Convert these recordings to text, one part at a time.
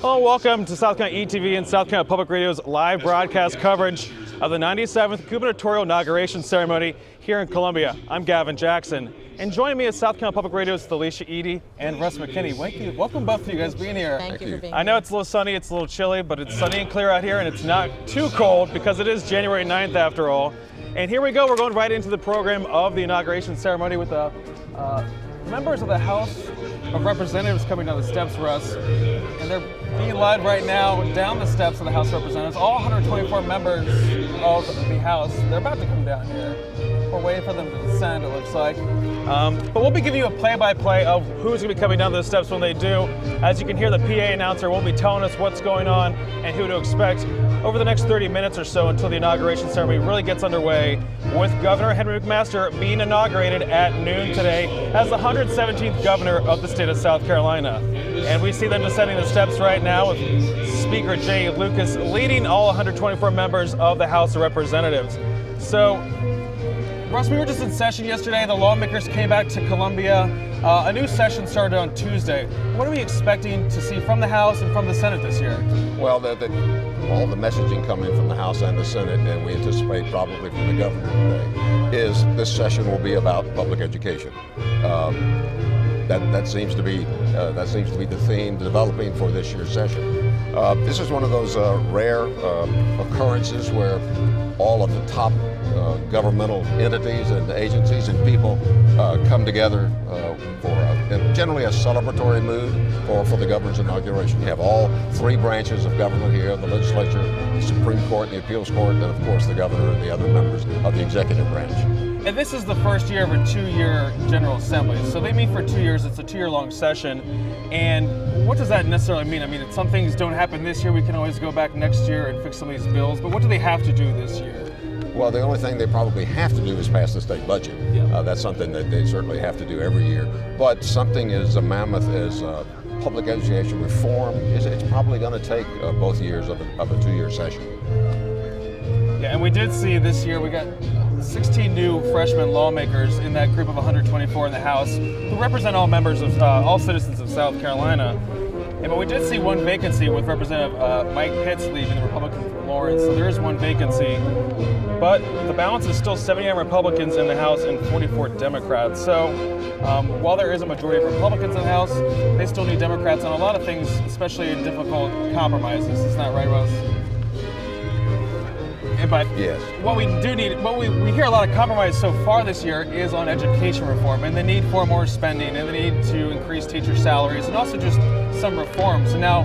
Hello, welcome to South Carolina ETV and South Carolina Public Radio's live broadcast coverage of the 97th gubernatorial inauguration ceremony here in Columbia. I'm Gavin Jackson, and joining me at South Carolina Public Radio's Alicia Eady and Russ McKinney. Welcome both of you guys being here. Thank you for being here. I know it's a little sunny, it's a little chilly, but it's sunny and clear out here, and it's not too cold because it is January 9th after all. And here we go, we're going right into the program of the inauguration ceremony with the members of the House of Representatives coming down the steps for us. And they're being led right now down the steps of the House of Representatives. All 124 members of the House, they're about to come down here. We're waiting for them to descend, it looks like. But we'll be giving you a play-by-play of who's going to be coming down those steps when they do. As you can hear, the PA announcer will be telling us what's going on and who to expect over the next 30 minutes or so until the inauguration ceremony really gets underway, with Governor Henry McMaster being inaugurated at noon today as the 117th governor of the state of South Carolina. And we see them descending the steps right now with Speaker Jay Lucas leading all 124 members of the House of Representatives. So, Russ, we were just in session yesterday. The lawmakers came back to Columbia. A new session started on Tuesday. What are we expecting to see from the House and from the Senate this year? Well, all the messaging coming from the House and the Senate, and we anticipate probably from the governor today, is this session will be about public education. That seems to be the theme developing for this year's session. This is one of those rare occurrences where all of the top governmental entities and agencies and people come together in generally a celebratory mood for the governor's inauguration. You have all three branches of government here: the legislature, the Supreme Court, and the appeals court, and of course the governor and the other members of the executive branch. And this is the first year of a two-year General Assembly. So they meet for 2 years. It's a two-year-long session. And what does that necessarily mean? I mean, some things don't happen this year. We can always go back next year and fix some of these bills. But what do they have to do this year? Well, the only thing they probably have to do is pass the state budget. Yeah. That's something that they certainly have to do every year. But something as mammoth as public education reform, it's probably going to take both years of a two-year session. Yeah, and we did see this year we got 16 new freshman lawmakers in that group of 124 in the House who represent all members of all citizens of South Carolina. Yeah, but we did see one vacancy with Representative Mike Pitts leaving, the Republican from Lawrence. So there is one vacancy, but the balance is still 79 Republicans in the House and 44 Democrats. So while there is a majority of Republicans in the House, they still need Democrats on a lot of things, especially in difficult compromises. Isn't that right, Russ? But yes. What we do need, we hear a lot of compromise so far this year is on education reform and the need for more spending and the need to increase teacher salaries and also just some reforms. And now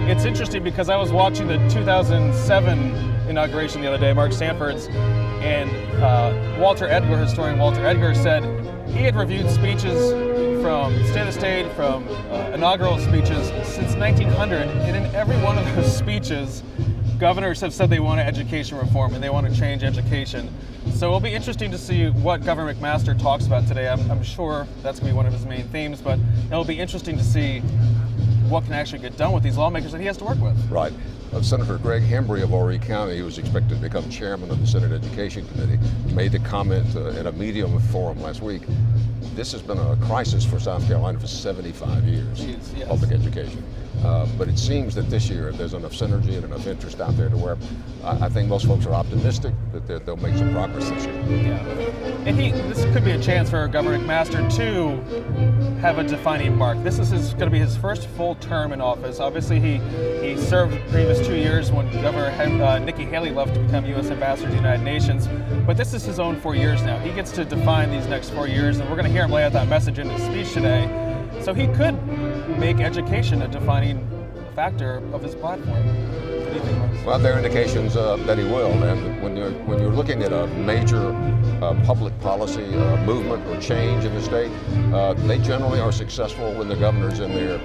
it's interesting because I was watching the 2007 inauguration the other day, Mark Sanford's, and Walter Edgar, historian Walter Edgar, said he had reviewed speeches from State of the State, from inaugural speeches since 1900, and in every one of those speeches, governors have said they want education reform and they want to change education. So it'll be interesting to see what Governor McMaster talks about today. I'm sure that's going to be one of his main themes, but it'll be interesting to see what can actually get done with these lawmakers that he has to work with. Right. Senator Greg Hembry of Horry County, who was expected to become chairman of the Senate Education Committee, made the comment in a Medium forum last week. This has been a crisis for South Carolina for 75 years, Yes. public education. But it seems that this year there's enough synergy and enough interest out there to where I think most folks are optimistic that they'll make some progress this year. Yeah. And this could be a chance for Governor McMaster to have a defining mark. This is going to be his first full term in office. Obviously, he served the previous 2 years when Governor Nikki Haley left to become U.S. Ambassador to the United Nations. But this is his own 4 years now. He gets to define these next 4 years, and we're going to hear him lay out that message in his speech today. So he could make education a defining factor of his platform. What do you think, Russ? Well, there are indications that he will, and when you're looking at a major public policy movement or change in the state, they generally are successful when the governor's in there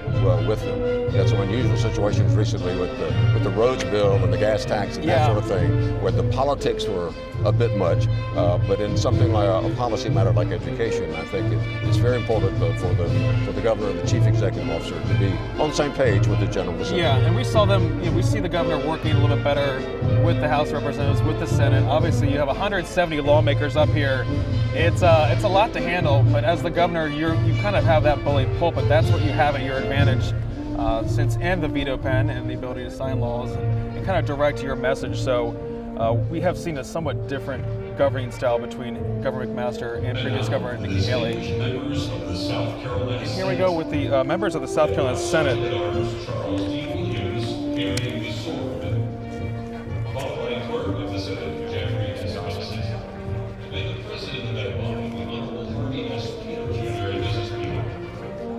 with them. Had some unusual situations recently with the roads bill and the gas tax and that sort of thing, where the politics were a bit much. But in something like a policy matter like education, I think it's very important for the governor and the chief executive officer to be on the same page with the general assembly. Yeah, and we saw them. We see the governor working a little bit better with the House of Representatives, with the Senate. Obviously, you have 170 lawmakers up here. It's a lot to handle, but as the governor, you kind of have that bully pulpit. That's what you have at your advantage. and the veto pen and the ability to sign laws and kind of direct your message. So we have seen a somewhat different governing style between Governor McMaster and previous Governor Nikki Haley. And here we go with the members of the South Carolina Senate.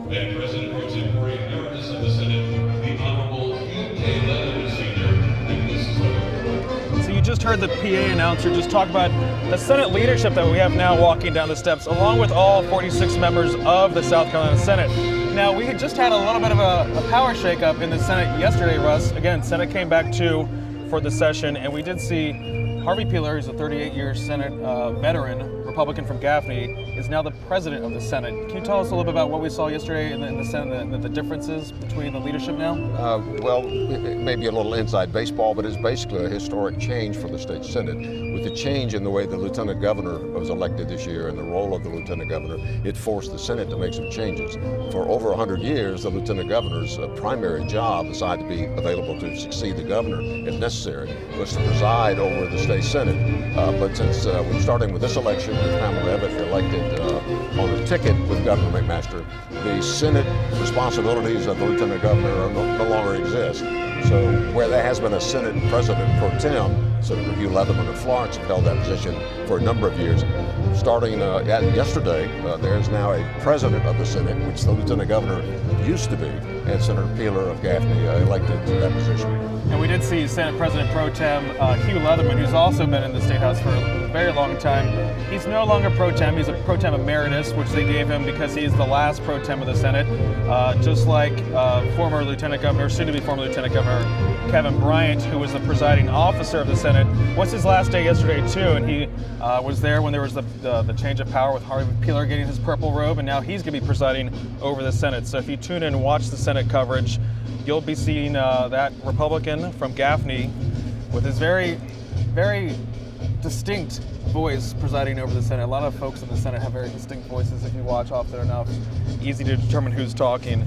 And President Pro Tempore Emeritus of the Senate, the Honorable Hugh K. Leatherman Sr. and Mrs. Leatherman. So you just heard the PA announcer just talk about the Senate leadership that we have now walking down the steps, along with all 46 members of the South Carolina Senate. Now, we had just had a little bit of a power shakeup in the Senate yesterday, Russ. Again, Senate came back for the session, and we did see Harvey Peeler, who's a 38-year Senate veteran, Republican from Gaffney, is now the president of the Senate. Can you tell us a little bit about what we saw yesterday in the Senate, the differences between the leadership now? Well, it may be a little inside baseball, but it's basically a historic change for the state Senate. With the change in the way the lieutenant governor was elected this year and the role of the lieutenant governor, it forced the Senate to make some changes. For over 100 years, the lieutenant governor's primary job, aside to be available to succeed the governor if necessary, was to preside over the state Senate. But since we're starting with this election, with Pamela Evett elected on a ticket with Governor McMaster, the Senate responsibilities of the lieutenant governor no longer exist. So where there has been a Senate president pro tem, Senator Hugh Leatherman of Florence had held that position for a number of years. Starting yesterday, there is now a president of the Senate, which the lieutenant governor used to be, and Senator Peeler of Gaffney elected to that position. And we did see Senate President Pro Tem Hugh Leatherman, who's also been in the State House for a very long time. He's no longer Pro Tem, he's a Pro Tem Emeritus, which they gave him because he's the last Pro Tem of the Senate. Just like former Lieutenant Governor, soon-to-be former Lieutenant Governor Kevin Bryant, who was the presiding officer of the Senate, was his last day yesterday too, and he was there when there was the change of power with Harvey Peeler getting his purple robe, and now he's going to be presiding over the Senate. So if you tune in and watch the Senate coverage, you'll be seeing that Republican from Gaffney with his very, very distinct voice presiding over the Senate. A lot of folks in the Senate have very distinct voices if you watch often enough. Easy to determine who's talking.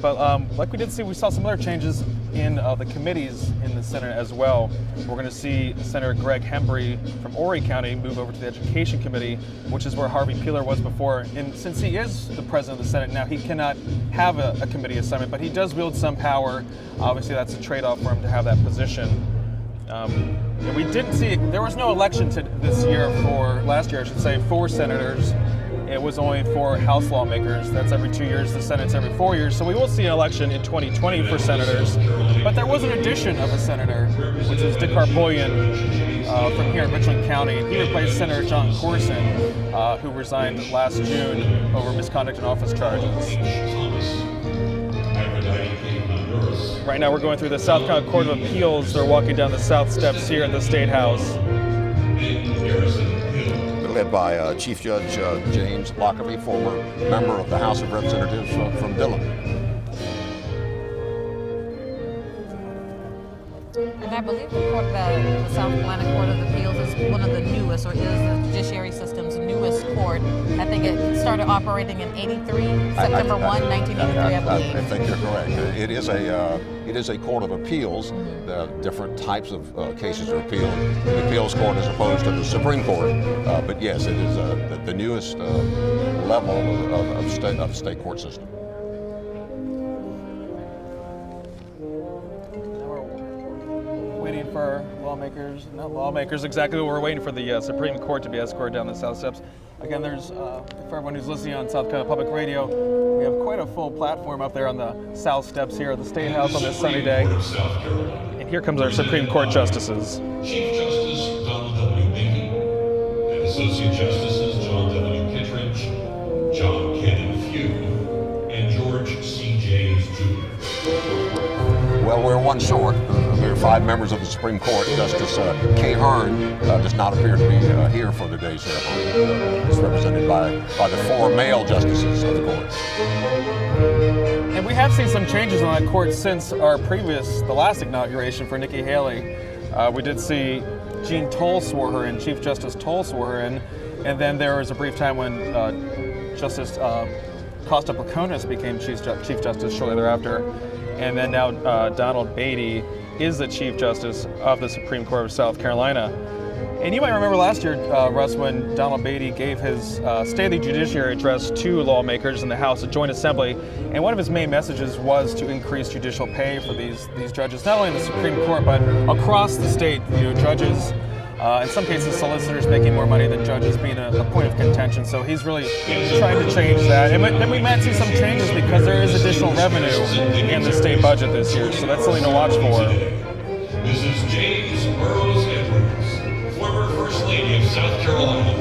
But like we did see, we saw some other changes in the committees in the Senate as well. We're going to see Senator Greg Hembry from Horry County move over to the Education Committee, which is where Harvey Peeler was before. And since he is the president of the Senate now, he cannot have a committee assignment, but he does wield some power. Obviously, that's a trade-off for him to have that position. And we didn't see, there was no election last year, I should say, for senators. It was only for House lawmakers. That's every 2 years. The Senate's every 4 years. So we will see an election in 2020 for senators. But there was an addition of a senator, which is Dick Harpoian from here in Richland County. He replaced Senator John Corson, who resigned last June over misconduct and office charges. Right now we're going through the South Carolina Court of Appeals. They're walking down the south steps here at the State House. Led by Chief Judge James Lockerbie, former member of the House of Representatives from Dillon. And I believe the South Carolina Court of Appeals is one of the newest, or is the judiciary system's newest court. I think it started operating in '83, September 1, 1983, I believe. I think you're correct. It is a court of appeals. Different types of cases are appealed. The appeals court as opposed to the Supreme Court. But yes, it is the newest level of state court system. Waiting for not lawmakers exactly, we're waiting for the Supreme Court to be escorted down the south steps. Again, there's, for everyone who's listening on South Carolina Public Radio, we have quite a full platform up there on the south steps here at the State House on this sunny day. And here comes our Supreme Court justices. Chief Justice Donald W. Mackey and Associate Justices John W. Kittredge, John Kenneth Few, and George C. James Jr. Well, we're one short. There are 5 members of the Supreme Court. Justice Kay Hearn does not appear to be here for the day's ceremony. It's represented by the 4 male justices of the court. And we have seen some changes on that court since the last inauguration for Nikki Haley. We did see Jean Toll swore her in, Chief Justice Toll swore her in, and then there was a brief time when Justice Costa Braconis became Chief Justice shortly thereafter. and then now Donald Beatty is the Chief Justice of the Supreme Court of South Carolina. And you might remember last year, Russ, when Donald Beatty gave his State of the Judiciary address to lawmakers in the House of Joint Assembly, and one of his main messages was to increase judicial pay for these judges, not only in the Supreme Court, but across the state. Judges, in some cases, solicitors making more money than judges being a point of contention. So he's really trying to change that. And then we might see some changes because there is additional revenue in the state budget this year. So that's something to watch for. This is James Burroughs Edwards, former First Lady of South Carolina.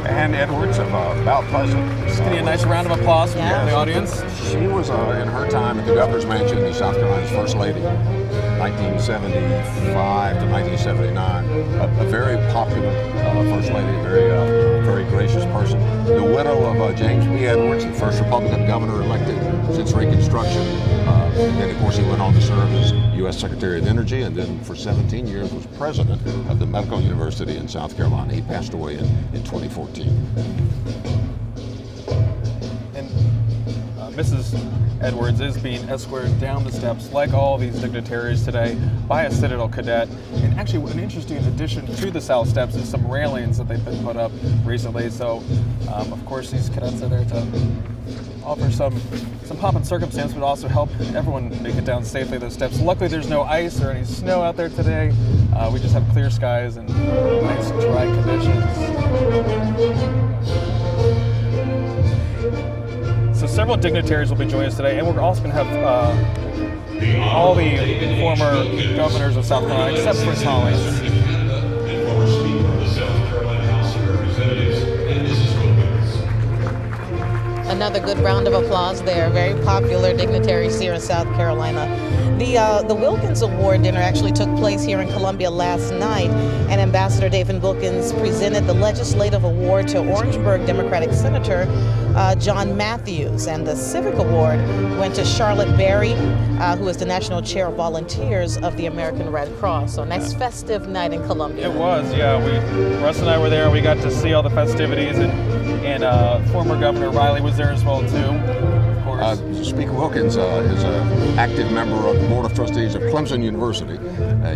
Ann Edwards of Mount Pleasant. Just give me a nice round of applause from the audience. She was, in her time at the Governor's Mansion, the South Carolina's First Lady, 1975 to 1979. A very popular First Lady, very gracious person. The widow of James B. Edwards, the first Republican governor elected since Reconstruction. And then, of course, he went on to serve as U.S. Secretary of Energy, and then for 17 years was president of the Medical University in South Carolina. He passed away in 2014. And Mrs. Edwards is being escorted down the steps, like all these dignitaries today, by a Citadel cadet. And actually, an interesting addition to the South Steps is some railings that they've been put up recently. So, of course, these cadets are there to offer some pomp and circumstance, but also help everyone make it down safely those steps. Luckily, there's no ice or any snow out there today. We just have clear skies and nice dry conditions. So several dignitaries will be joining us today, and we're also going to have all the former governors of South Carolina, except for Collins. And former Speaker of the South Carolina House of Representatives, and Mrs. Wilkins. Another good round of applause there. Very popular dignitaries here in South Carolina. The Wilkins Award dinner actually took place here in Columbia last night, and Ambassador David Wilkins presented the Legislative Award to Orangeburg Democratic Senator John Matthews, and the Civic Award went to Charlotte Berry, who is the National Chair of Volunteers of the American Red Cross. So a nice festive night in Columbia. It was, yeah. Russ and I were there. We got to see all the festivities, and former Governor Riley was there as well too. Speaker Wilkins is an active member of the Board of Trustees of Clemson University.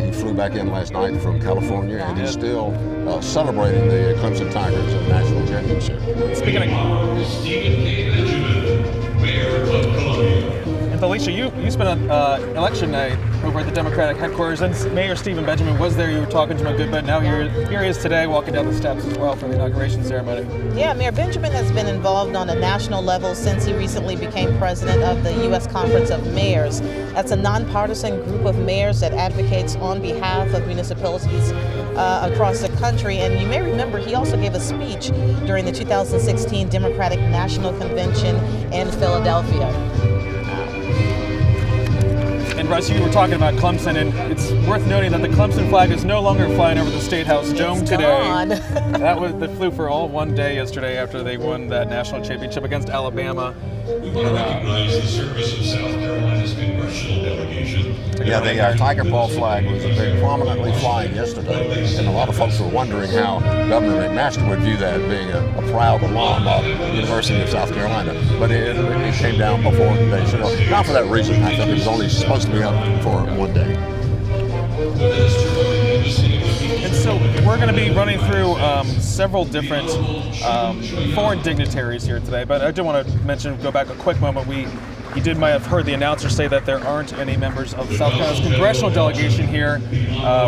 He flew back in last night from California, and he's still celebrating the Clemson Tigers national championship. Speaking of Stephen K. Benjamin, Mayor of Columbia. And Felicia, you spent an election night over at the Democratic headquarters, and Mayor Stephen Benjamin was there. You were talking to him a good bit. Now here he is today, walking down the steps as well for the inauguration ceremony. Yeah, Mayor Benjamin has been involved on a national level since he recently became president of the U.S. Conference of Mayors. That's a nonpartisan group of mayors that advocates on behalf of municipalities across the country. And you may remember he also gave a speech during the 2016 Democratic National Convention in Philadelphia. And Russ, you were talking about Clemson, and it's worth noting that the Clemson flag is no longer flying over the State House dome today. That flew for all one day yesterday after they won that national championship against Alabama. We want to recognize the service of South Carolina's congressional delegation. Yeah, the Tiger Paw flag was very prominently flying yesterday, and a lot of folks were wondering how Governor McMaster would view that, being a proud alum of the University of South Carolina. But it came down before the day. So not for that reason. I think it was only supposed to be up for one day. And so we're going to be running through several different foreign dignitaries here today, but I do want to go back a quick moment. You might have heard the announcer say that there aren't any members of South Carolina's congressional delegation here.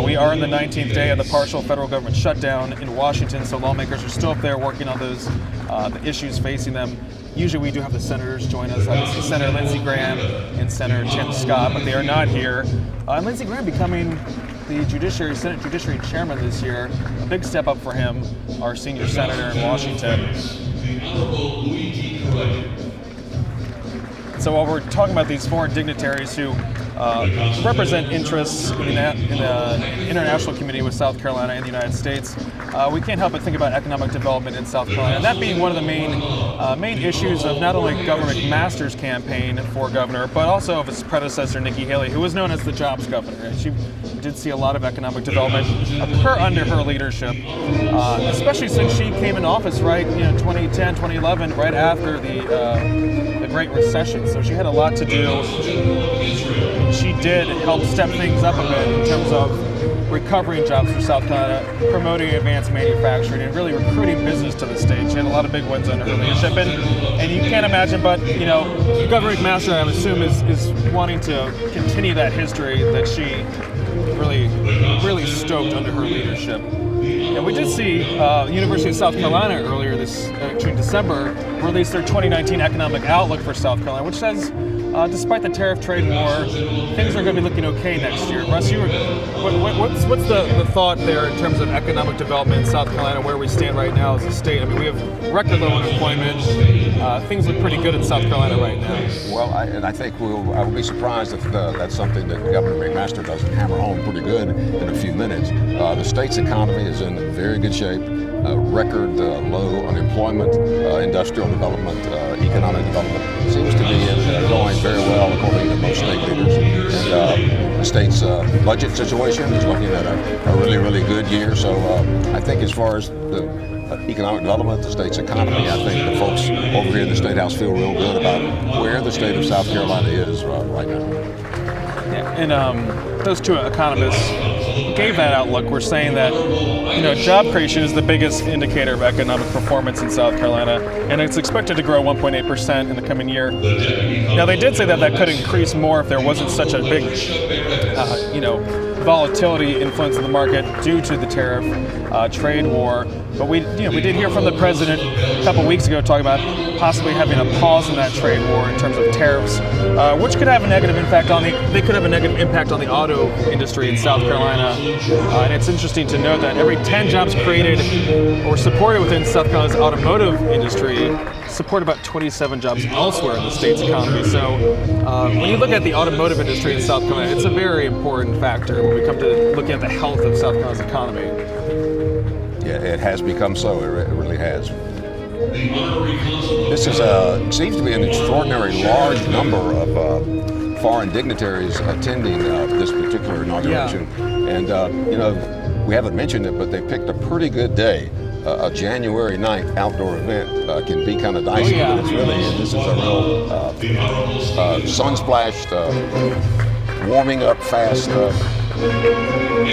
We are in the 19th day of the partial federal government shutdown in Washington, so lawmakers are still up there working on those the issues facing them. Usually we do have the senators join us, obviously Senator Lindsey Graham and Senator Tim Scott, but they are not here. And Lindsey Graham becoming the Senate Judiciary Chairman this year, a big step up for him, our senior senator in Washington. So while we're talking about these foreign dignitaries who represent interests in the international community with South Carolina and the United States, we can't help but think about economic development in South Carolina, and that being one of the main issues of not only Governor McMaster's campaign for governor, but also of his predecessor, Nikki Haley, who was known as the jobs governor. And she did see a lot of economic development occur under her leadership, especially since she came in office, right, 2010, 2011, right after the Great Recession. So she had a lot to do. She did help step things up a bit in terms of recovering jobs for South Carolina, promoting advanced manufacturing, and really recruiting business to the state. She had a lot of big wins under her leadership, and you can't imagine, but Governor McMaster, I assume, is wanting to continue that history that she really stoked under her leadership. And we did see University of South Carolina earlier this December release their 2019 economic outlook for South Carolina, which says, despite the tariff trade war, things are going to be looking okay next year. Russ, what's the thought there in terms of economic development in South Carolina, where we stand right now as a state? I mean, we have record low unemployment. Things look pretty good in South Carolina right now. Well, I think I will be surprised if that's something that Governor McMaster doesn't hammer home pretty good in a few minutes. The state's economy is in very good shape. Record low unemployment, industrial development, economic development seems to be going very well according to most state leaders. And the state's budget situation is looking at a really good year. So I think as far as the economic development, the state's economy, I think the folks over here in the State House feel real good about where the state of South Carolina is right now. Yeah, and those two economists gave that outlook. We're saying that job creation is the biggest indicator of economic performance in South Carolina, and it's expected to grow 1.8% in the coming year. Now, they did say that could increase more if there wasn't such a big, volatility influence in the market due to the tariff trade war. But we did hear from the president a couple weeks ago talking about possibly having a pause in that trade war in terms of tariffs, which could have a negative impact on the auto industry in South Carolina. And it's interesting to note that every 10 jobs created or supported within South Carolina's automotive industry support about 27 jobs elsewhere in the state's economy. So when you look at the automotive industry in South Carolina, it's a very important factor when we come to looking at the health of South Carolina's economy. Yeah, it has become so. It really has. This seems to be an extraordinarily large number of foreign dignitaries attending this particular inauguration. Yeah. And we haven't mentioned it, but they picked a pretty good day. A January 9th outdoor event can be kind of dicey, but this is a real sun-splashed, warming up fast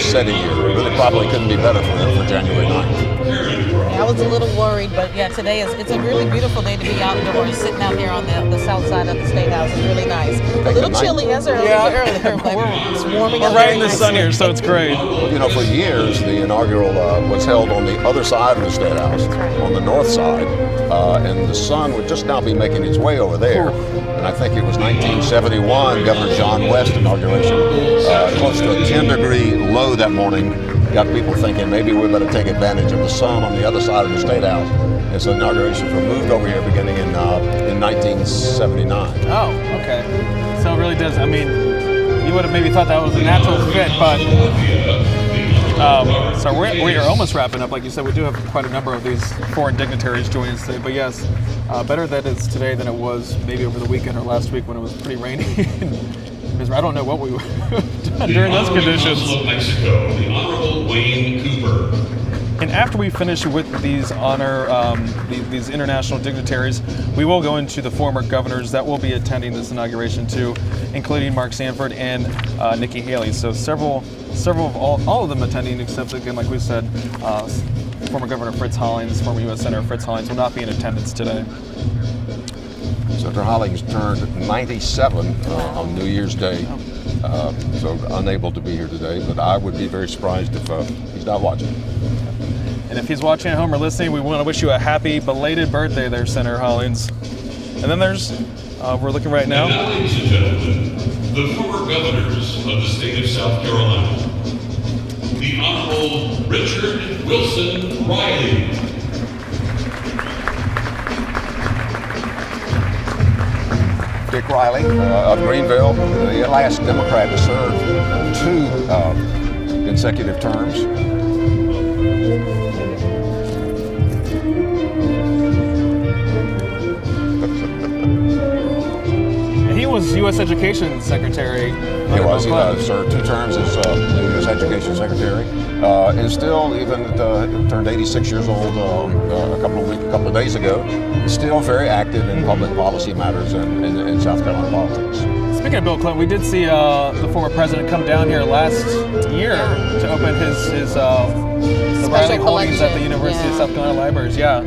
setting here. It really probably couldn't be better for them for January 9th. I was a little worried, but yeah, today it's a really beautiful day to be outdoors, sitting out here on the south side of the State House. It's really nice. A little chilly as earlier, but it's warming up. We're right in the sun here, so it's great. For years, the inaugural was held on the other side of the State House, on the north side, and the sun would just now be making its way over there. And I think it was 1971, Governor John West inauguration, close to a 10-degree low that morning. Got people thinking maybe we better take advantage of the sun on the other side of the State House. And so inaugurations were moved over here beginning in 1979. Oh, okay. So it really does. I mean, you would have maybe thought that was a natural fit, but so we are almost wrapping up. Like you said, we do have quite a number of these foreign dignitaries joining us today. But yes, better that it's today than it was maybe over the weekend or last week when it was pretty rainy. I don't know what we would have done during those conditions. Of Mexico, the Honorable Wayne Cooper. And after we finish with these these international dignitaries, we will go into the former governors that will be attending this inauguration too, including Mark Sanford and Nikki Haley. So several of all of them attending, except again, like we said, former Governor Fritz Hollings, former U.S. Senator Fritz Hollings will not be in attendance today. Senator Hollings turned 97 on New Year's Day, so unable to be here today, but I would be very surprised if he's not watching. And if he's watching at home or listening, we want to wish you a happy belated birthday there, Senator Hollings. And then there's, we're looking right now. And now, ladies and gentlemen, the former governors of the state of South Carolina. The Honorable Richard Wilson Riley. Dick Riley of Greenville, the last Democrat to serve 2 consecutive terms. He was U.S. Education Secretary. He was. He served 2 terms as U.S. Education Secretary, and still, even turned 86 years old a couple of days ago. Still very active in public policy matters in South Carolina politics. Speaking of Bill Clinton, we did see the former president come down here last year to open his the Riley holdings at the University of South Carolina Libraries. Yeah.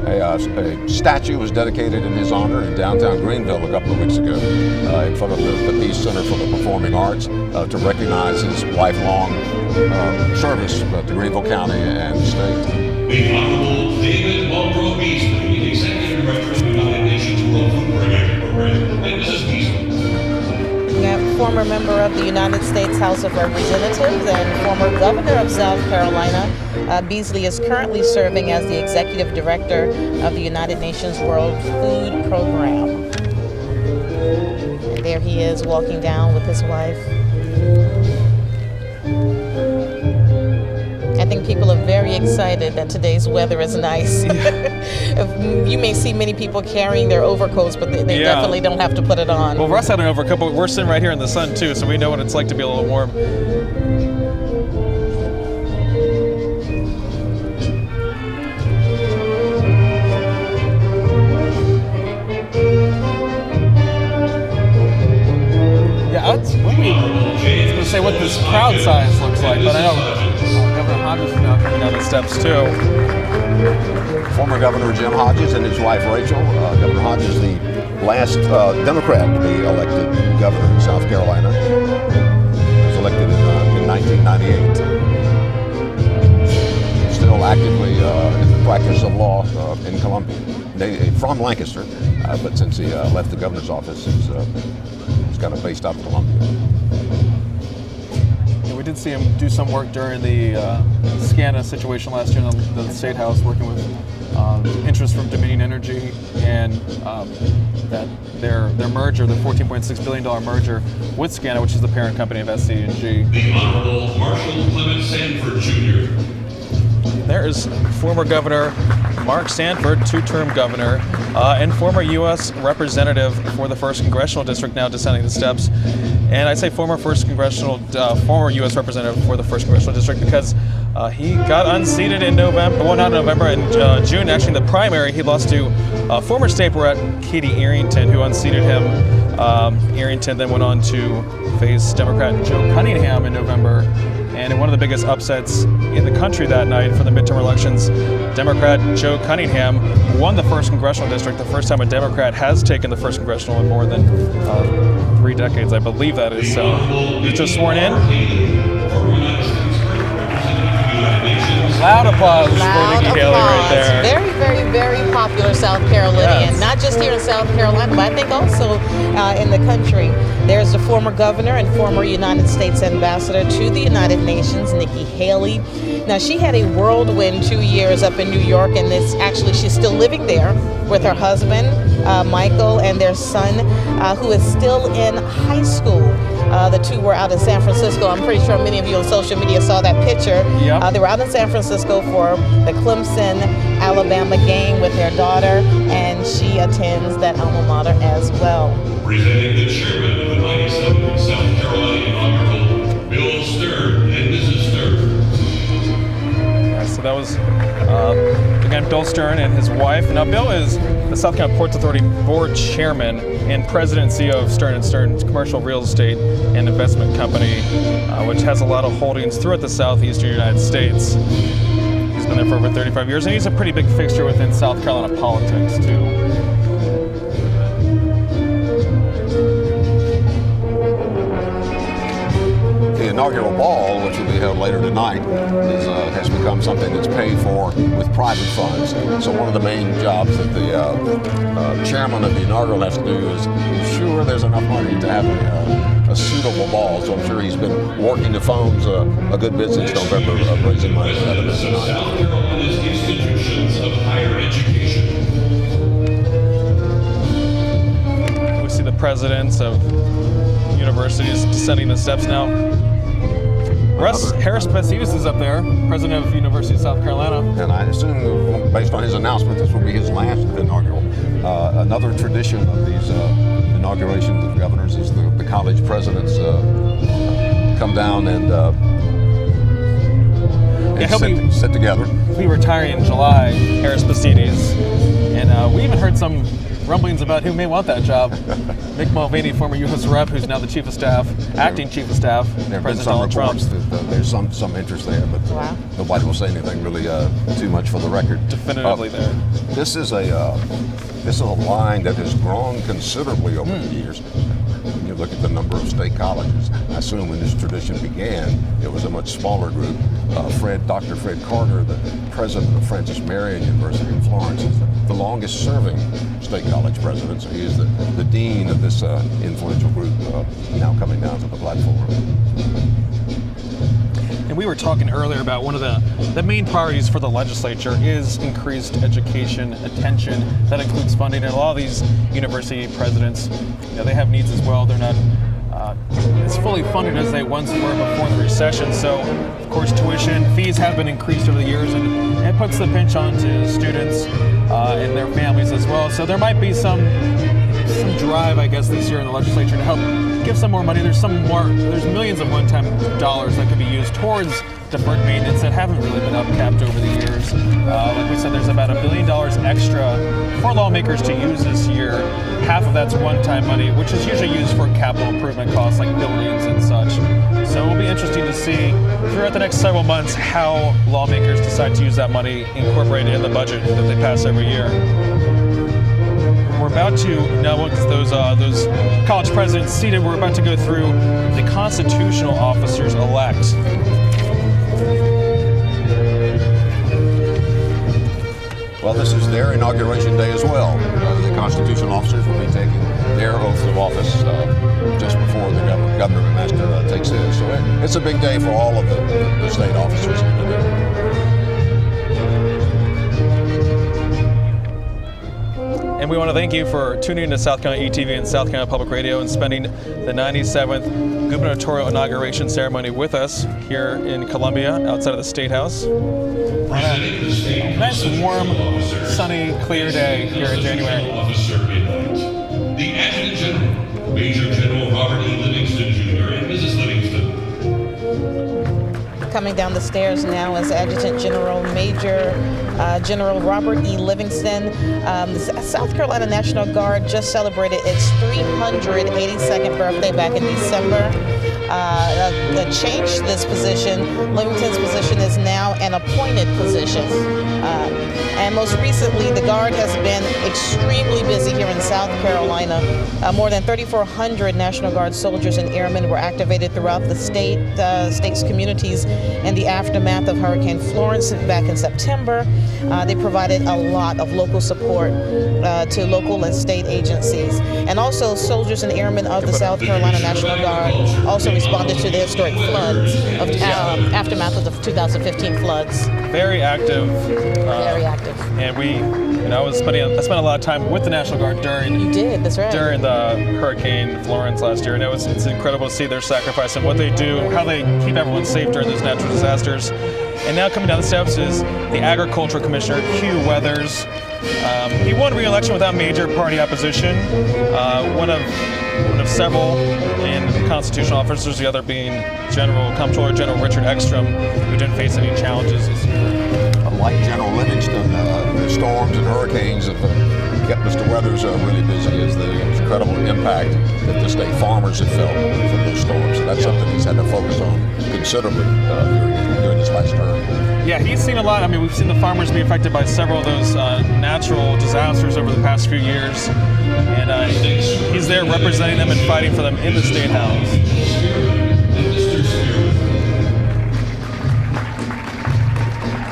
A statue was dedicated in his honor in downtown Greenville a couple of weeks ago in front of the Peace Center for the Performing Arts to recognize his lifelong service to Greenville County and the state. The Honorable David Mulgrew Beasley, Executive Director of the United Nations World Food Program, and Mrs. Beasley. Former member of the United States House of Representatives and former governor of South Carolina, Beasley is currently serving as the executive director of the United Nations World Food Program. And there he is walking down with his wife. I think people are very excited that today's weather is nice. You may see many people carrying their overcoats, but they definitely don't have to put it on. Well, Russ had an overcoat, but we're sitting right here in the sun too, so we know what it's like to be a little warm. Yeah, I was going to say what this crowd size looks like, but I know Governor Hodges is now coming down the steps too. Former Governor Jim Hodges and his wife Rachel. Governor Hodges, the last Democrat to be elected governor in South Carolina. He was elected in 1998. Still actively in the practice of law in Columbia. From Lancaster, but since he left the governor's office, he's kind of based out of Columbia. We did see him do some work during the SCANA situation last year in the State House, working with interest from Dominion Energy and that their merger, the $14.6 billion merger with SCANA, which is the parent company of SC&G. The Honorable Marshall Clement Sanford Jr. There is former Governor Mark Sanford, 2-term governor, and former U.S. representative for the 1st Congressional District, now descending the steps. And I say former U.S. representative for the 1st Congressional District because he got unseated in November, well, not November, in June, actually, in the primary. He lost to former state rep Katie Arrington, who unseated him. Arrington then went on to face Democrat Joe Cunningham in November. And in one of the biggest upsets in the country that night for the midterm elections, Democrat Joe Cunningham won the 1st Congressional District, the first time a Democrat has taken the 1st Congressional in more than 3 decades, I believe that is. So he was just sworn in. Loud applause for Nikki Haley right there. Very, very, very popular South Carolinian. Yes. Not just here in South Carolina, but I think also in the country. There's the former governor and former United States ambassador to the United Nations, Nikki Haley. Now, she had a whirlwind 2 years up in New York, and she's still living there with her husband, Michael, and their son, who is still in high school. The two were out in San Francisco. I'm pretty sure many of you on social media saw that picture. Yep. They were out in San Francisco for the Clemson-Alabama game with their daughter, and she attends that alma mater as well. Presenting the chairman of the 97th South Carolina Inaugural, Bill Stern and Mrs. Stern. Yeah, so that was, again, Bill Stern and his wife. Now, Bill is the South Carolina Ports Authority board chairman and president and CEO of Stern & Stern Commercial Real Estate and Investment Company, which has a lot of holdings throughout the southeastern United States. He's been there for over 35 years, and he's a pretty big fixture within South Carolina politics, too. The inaugural ball, which will be held later tonight, has become something that's paid for with private funds. So one of the main jobs that the chairman of the inaugural has to do is ensure there's enough money to have a suitable ball. So I'm sure he's been working the phones a good bit since November, raising money for that event tonight. South Carolina's institutions of higher education. We see the presidents of universities descending the steps now. Russ Harris-Pacides is up there, president of University of South Carolina. And I assume, based on his announcement, this will be his last inaugural. Another tradition of these inaugurations of governors is the college presidents come down and sit together. He'll be retiring in July, Harris-Pacides. And we even heard some rumblings about who may want that job. Mick Mulvaney, former U.S. Rep, who's now the Chief of Staff, acting Chief of Staff, There have been President some Donald Trump. reports that there's some interest there, but Wow. nobody will say anything really too much for the record. Definitively there. This is a line that has grown considerably over the years. When you look at the number of state colleges, I assume when this tradition began, it was a much smaller group. Dr. Fred Carter, the president of Francis Marion University in Florence, is the longest serving state college president. So he is the dean of this influential group now coming down to the platform. And we were talking earlier about one of the main priorities for the legislature is increased education attention. That includes funding. And a lot of these university presidents, they have needs as well. They're not as fully funded as they once were before the recession. So, of course, tuition fees have been increased over the years, and it puts the pinch onto students and their families as well. So there might be some drive, I guess, this year in the legislature to help give some more money. There's millions of one-time dollars that could be used towards deferred maintenance that haven't really been upcapped over the years. Like we said, there's about $1 billion extra for lawmakers to use this year. Half of that's one-time money, which is usually used for capital improvement costs like buildings and such. So it will be interesting to see throughout the next several months how lawmakers decide to use that money incorporated in the budget that they pass every year. We're about to, now once those college presidents seated, we're about to go through the constitutional officers elect. Well, this is their inauguration day as well. The constitutional officers will be taking their oaths of office just before the Governor McMaster takes his. So it's a big day for all of the state officers. And we want to thank you for tuning in to South Carolina ETV and South Carolina Public Radio and spending the 97th gubernatorial inauguration ceremony with us here in Columbia, outside of the State House. Nice, warm, sunny, clear day here in January. Officer elect, the Adjutant General, Major General Robert E. Livingston Jr. and Mrs. Livingston. Coming down the stairs now is Adjutant General Major General Robert E. Livingston. The South Carolina National Guard just celebrated its 382nd birthday back in December. Changed this position. Livingston's position is now an appointed position. And most recently, the Guard has been extremely busy here in South Carolina. More than 3,400 National Guard soldiers and airmen were activated throughout the state's communities in the aftermath of Hurricane Florence back in September. They provided a lot of local support to local and state agencies. And also, soldiers and airmen of the South Carolina National Guard also responded to the historic floods of aftermath of the 2015 floods. Very active. Very active. And I spent a lot of time with the National Guard during You did, that's right. during the Hurricane Florence last year, and it's incredible to see their sacrifice and what they do, how they keep everyone safe during those natural disasters. And now coming down the steps is the Agriculture Commissioner, Hugh Weathers. He won re-election without major party opposition. One of several in constitutional officers, the other being Comptroller General Richard Ekstrom, who didn't face any challenges this year. Like General Livingston, the storms and hurricanes have kept Mr. Weathers really busy as the incredible impact that the state farmers have felt from those storms. And that's something he's had to focus on considerably during this last term. Yeah, he's seen a lot. I mean, we've seen the farmers be affected by several of those natural disasters over the past few years. And he's there representing them and fighting for them in the State House.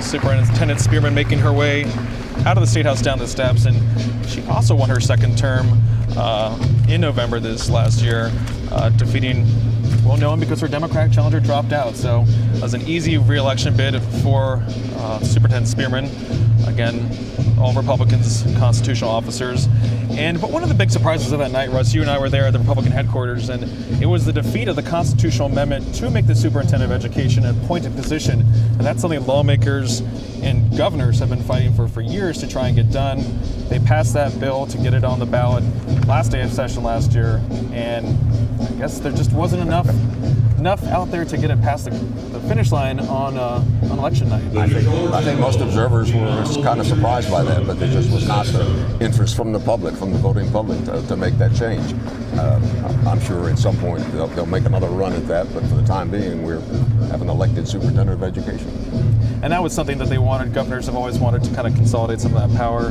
Superintendent Spearman making her way out of the State House down the steps, and she also won her second term in November this last year, defeating, well, no one because her Democratic challenger dropped out. So it was an easy re-election bid for Superintendent Spearman. Again, all Republicans, constitutional officers. But one of the big surprises of that night, Russ, you and I were there at the Republican headquarters, and it was the defeat of the constitutional amendment to make the superintendent of education an appointed position. And that's something lawmakers and governors have been fighting for years to try and get done. They passed that bill to get it on the ballot last day of session last year, and I guess there just wasn't enough out there to get it past the finish line on election night. I think most observers were kind of surprised by that, but there just was not the interest from the public, from the voting public, to make that change. I'm sure at some point they'll make another run at that, but for the time being, we have an elected superintendent of education. And that was something that they wanted. Governors have always wanted to kind of consolidate some of that power.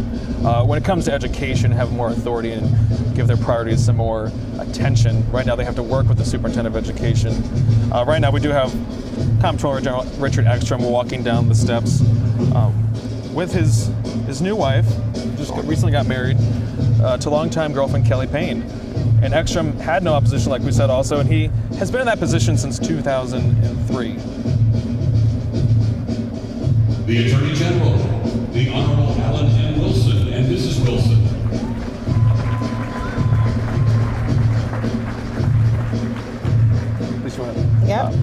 When it comes to education, have more authority and give their priorities some more attention. Right now they have to work with the superintendent of education. Right now we do have Comptroller General Richard Ekstrom walking down the steps with his new wife, just recently got married, to longtime girlfriend Kelly Payne. And Ekstrom had no opposition, like we said also, and he has been in that position since 2003. The Attorney General, the Honorable Alan N. Wilson and Mrs. Wilson. Please go ahead. Yep.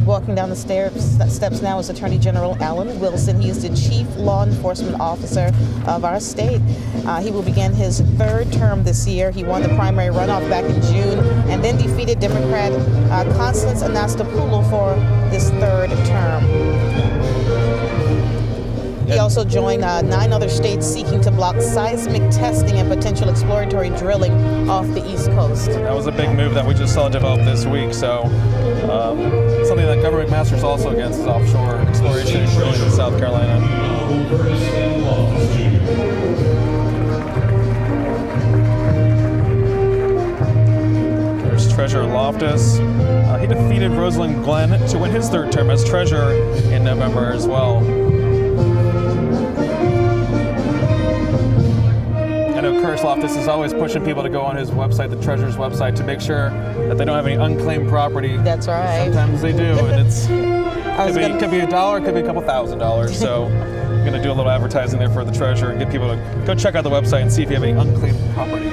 Walking down the steps now is Attorney General Alan Wilson. He is the Chief Law Enforcement Officer of our state. He will begin his third term this year. He won the primary runoff back in June and then defeated Democrat Constance Anastapoulos for this third term. He also joined 9 other states seeking to block seismic testing and potential exploratory drilling off the East Coast. That was a big move that we just saw develop this week. So something that Governor McMaster is also against is offshore exploration and drilling in South Carolina. There's Treasurer Loftus. He defeated Rosalind Glenn to win his third term as treasurer in November as well. I know Curtis Loftus is always pushing people to go on his website, the Treasurer's website, to make sure that they don't have any unclaimed property. That's right. Sometimes they do, and could be $1, could be a couple $1,000. So I'm going to do a little advertising there for the Treasurer and get people to go check out the website and see if you have any unclaimed property.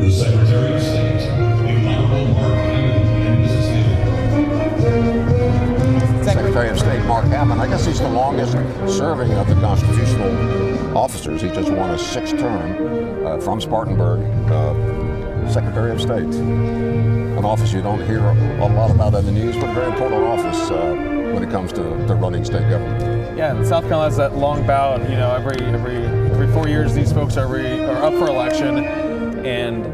The Secretary of State, the Honorable Mark Hammond and Mrs. Hammond. Secretary of State Mark Hammond, I guess he's the longest serving of the constitutional officers. He just won a 6th term from Spartanburg, Secretary of State. An office you don't hear a lot about in the news, but a very important office when it comes to running state government. Yeah, South Carolina has that long bout. You know, every 4 years these folks are up for election, and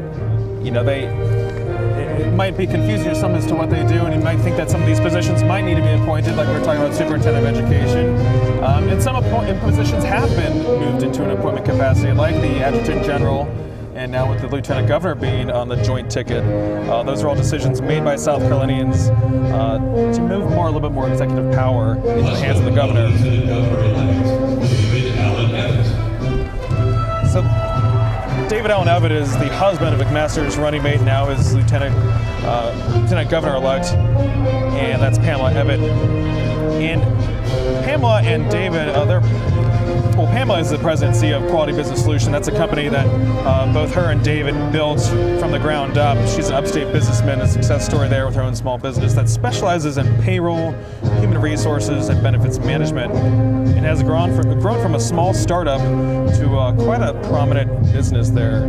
you know it might be confusing to some as to what they do, and you might think that some of these positions might need to be appointed, like we were talking about superintendent of education. And some positions have been moved into an appointment capacity, like the adjutant general, and now with the lieutenant governor being on the joint ticket. Those are all decisions made by South Carolinians to move a little bit more executive power into the hands of the governor. Lieutenant Governor-elect David Allen Evans. So David Allen Evans is the husband of McMaster's running mate, now is Lieutenant Governor-elect, and that's Pamela Evans. And Pamela and David, Pamela is the president and CEO of Quality Business Solution. That's a company that both her and David built from the ground up. She's an upstate businessman, a success story there with her own small business that specializes in payroll, human resources, and benefits management, and has grown from a small startup to quite a prominent business there.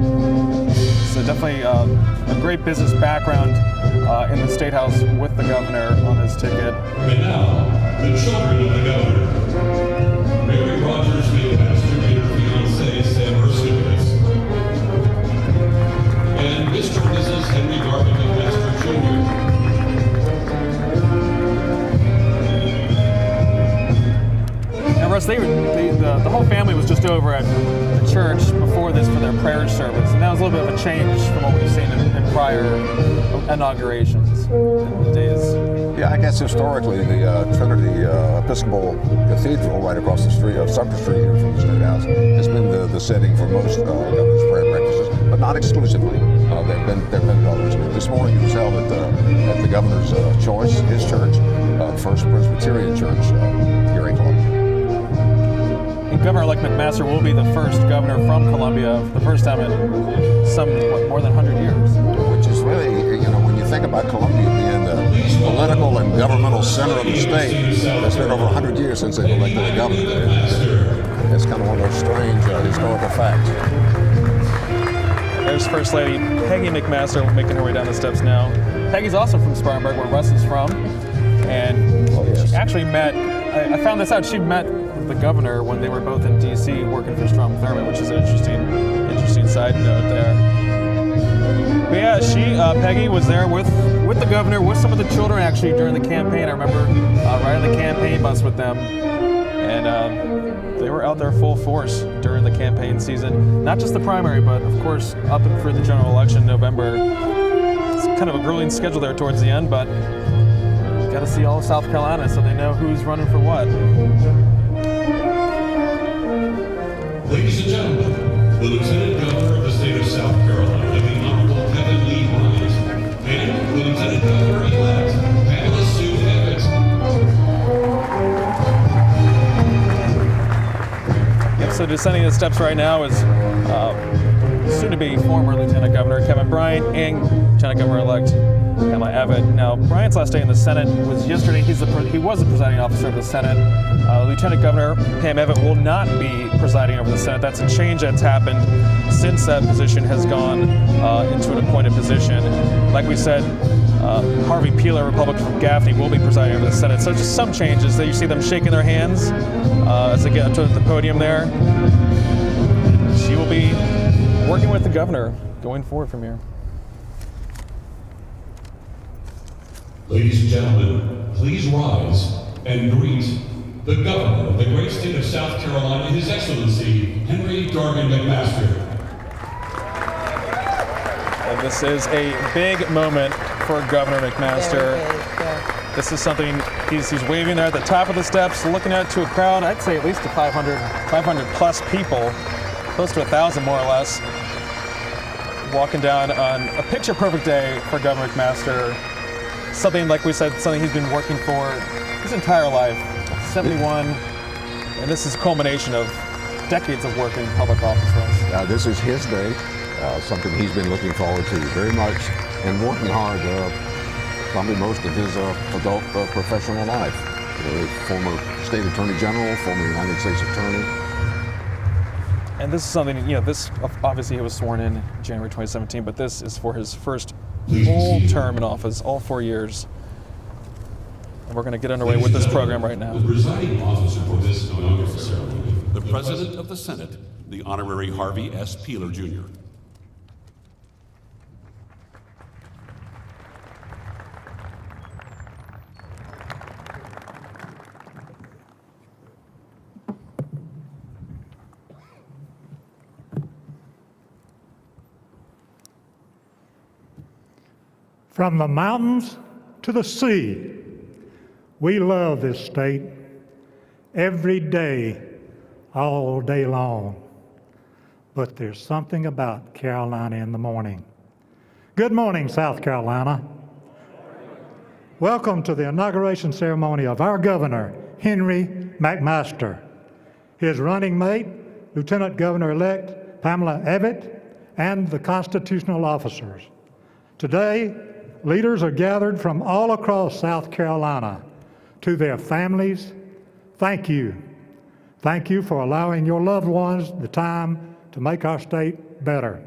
So definitely a great business background in the State House with the governor on his ticket. And now, the children of the governor. Mary Rogers McMaster and her fiancé, Sam Erskine. And Mr. and Mrs. Henry Garvin McMaster Jr. Now, Russ, the whole family was just over at the church before this for their prayer service, and that was a little bit of a change from what we've seen in prior inaugurations in the days. Yeah, I guess historically the Trinity Episcopal Cathedral right across the street of Sumter Street here from the State House has been the setting for most governor's prayer breakfasts, but not exclusively. been others. This morning it was held at the governor's choice, his church, First Presbyterian Church here in Columbia. And Governor-elect McMaster will be the first governor from Columbia, the first time in more than 100 years. Which is really, when you think about Columbia being the political and governmental center of the state, it's been over 100 years since they've elected a governor. It's kind of one of those strange historical facts. There's First Lady Peggy McMaster making her way down the steps now. Peggy's also from Spartanburg, where Russ is from, and she actually met, I found this out, she met the governor when they were both in D.C. working for Strom Thurmond, which is an interesting side note there. But yeah, Peggy was there with the governor, with some of the children actually during the campaign. I remember riding the campaign bus with them, and they were out there full force during the campaign season. Not just the primary, but of course up for the general election in November. It's kind of a grueling schedule there towards the end, but got to see all of South Carolina so they know who's running for what. Ladies and gentlemen, the Lieutenant Governor of the state of South Carolina, the Honorable Kevin Lee Hines, and the Lieutenant Governor-elect, Pamela Sue Evans. Yep, so descending the steps right now is soon-to-be former Lieutenant Governor Kevin Bryant and Lieutenant Governor-elect Pamela Evans. Now, Bryant's last day in the Senate was yesterday. He was the presiding officer of the Senate. Lieutenant Governor Pam Evans will not be presiding over the Senate. That's a change that's happened since that position has gone into an appointed position. Like we said, Harvey Peeler, Republican from Gaffney, will be presiding over the Senate. So just some changes that you see them shaking their hands as they get to the podium there. She will be working with the governor going forward from here. Ladies and gentlemen, please rise and greet the governor of the great state of South Carolina, His Excellency Henry Dargan McMaster. And this is a big moment for Governor McMaster. This is something he's waving there at the top of the steps, looking out to a crowd, I'd say at least to 500 plus people, close to 1,000 more or less, walking down on a picture-perfect day for Governor McMaster. Something, like we said, something he's been working for his entire life, 71, and this is a culmination of decades of work in public office for us. This is his day, something he's been looking forward to very much and working hard probably most of his adult professional life. Former state attorney general, former United States attorney. And this is something, this obviously he was sworn in January 2017, but this is for his first full term in office, all 4 years. And we're going to get underway with this program right now. The presiding officer for this inaugural ceremony, The President of the Senate, the Honorary Harvey S. Peeler, Jr. From the mountains to the sea, we love this state every day, all day long. But there's something about Carolina in the morning. Good morning, South Carolina. Welcome to the inauguration ceremony of our governor, Henry McMaster, his running mate, Lieutenant Governor-elect Pamela Evans, and the constitutional officers. Today, leaders are gathered from all across South Carolina. To their families, thank you. Thank you for allowing your loved ones the time to make our state better.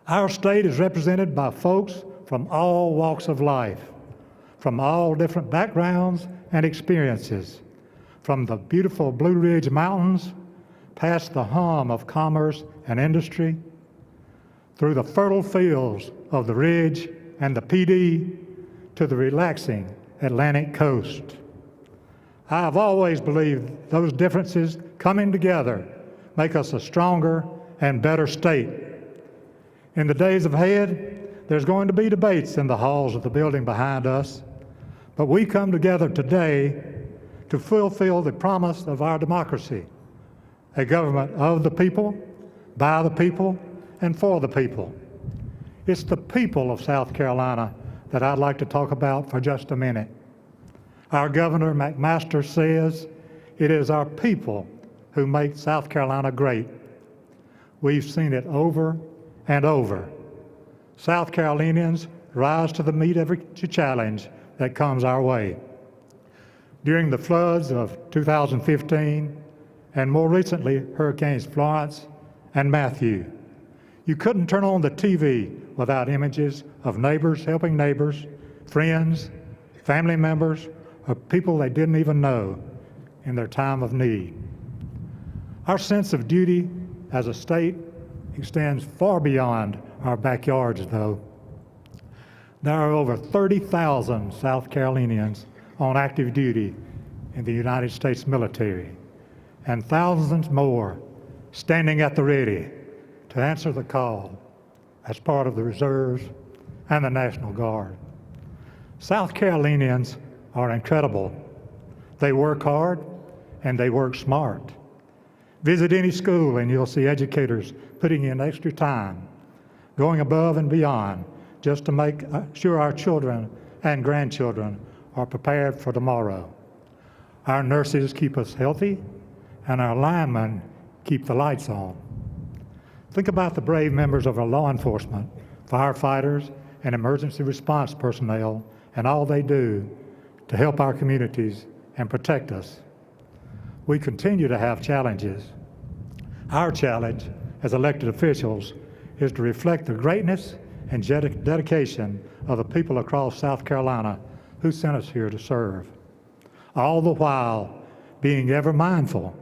Our state is represented by folks from all walks of life, from all different backgrounds and experiences, from the beautiful Blue Ridge Mountains, past the hum of commerce and industry, through the fertile fields of the Ridge and the PD, to the relaxing Atlantic coast. I have always believed those differences coming together make us a stronger and better state. In the days ahead, there's going to be debates in the halls of the building behind us, but we come together today to fulfill the promise of our democracy, a government of the people, by the people, and for the people. It's the people of South Carolina that I'd like to talk about for just a minute. Our Governor McMaster says it is our people who make South Carolina great. We've seen it over and over. South Carolinians rise to the meet every challenge that comes our way. During the floods of 2015, and more recently, Hurricanes Florence and Matthew, you couldn't turn on the TV without images of neighbors helping neighbors, friends, family members, or people they didn't even know in their time of need. Our sense of duty as a state extends far beyond our backyards, though. There are over 30,000 South Carolinians on active duty in the United States military, and thousands more standing at the ready to answer the call as part of the reserves and the National Guard. South Carolinians are incredible. They work hard and they work smart. Visit any school and you'll see educators putting in extra time, going above and beyond just to make sure our children and grandchildren are prepared for tomorrow. Our nurses keep us healthy and our linemen keep the lights on. Think about the brave members of our law enforcement, firefighters, and emergency response personnel and all they do to help our communities and protect us. We continue to have challenges. Our challenge as elected officials is to reflect the greatness and dedication of the people across South Carolina who sent us here to serve, all the while being ever mindful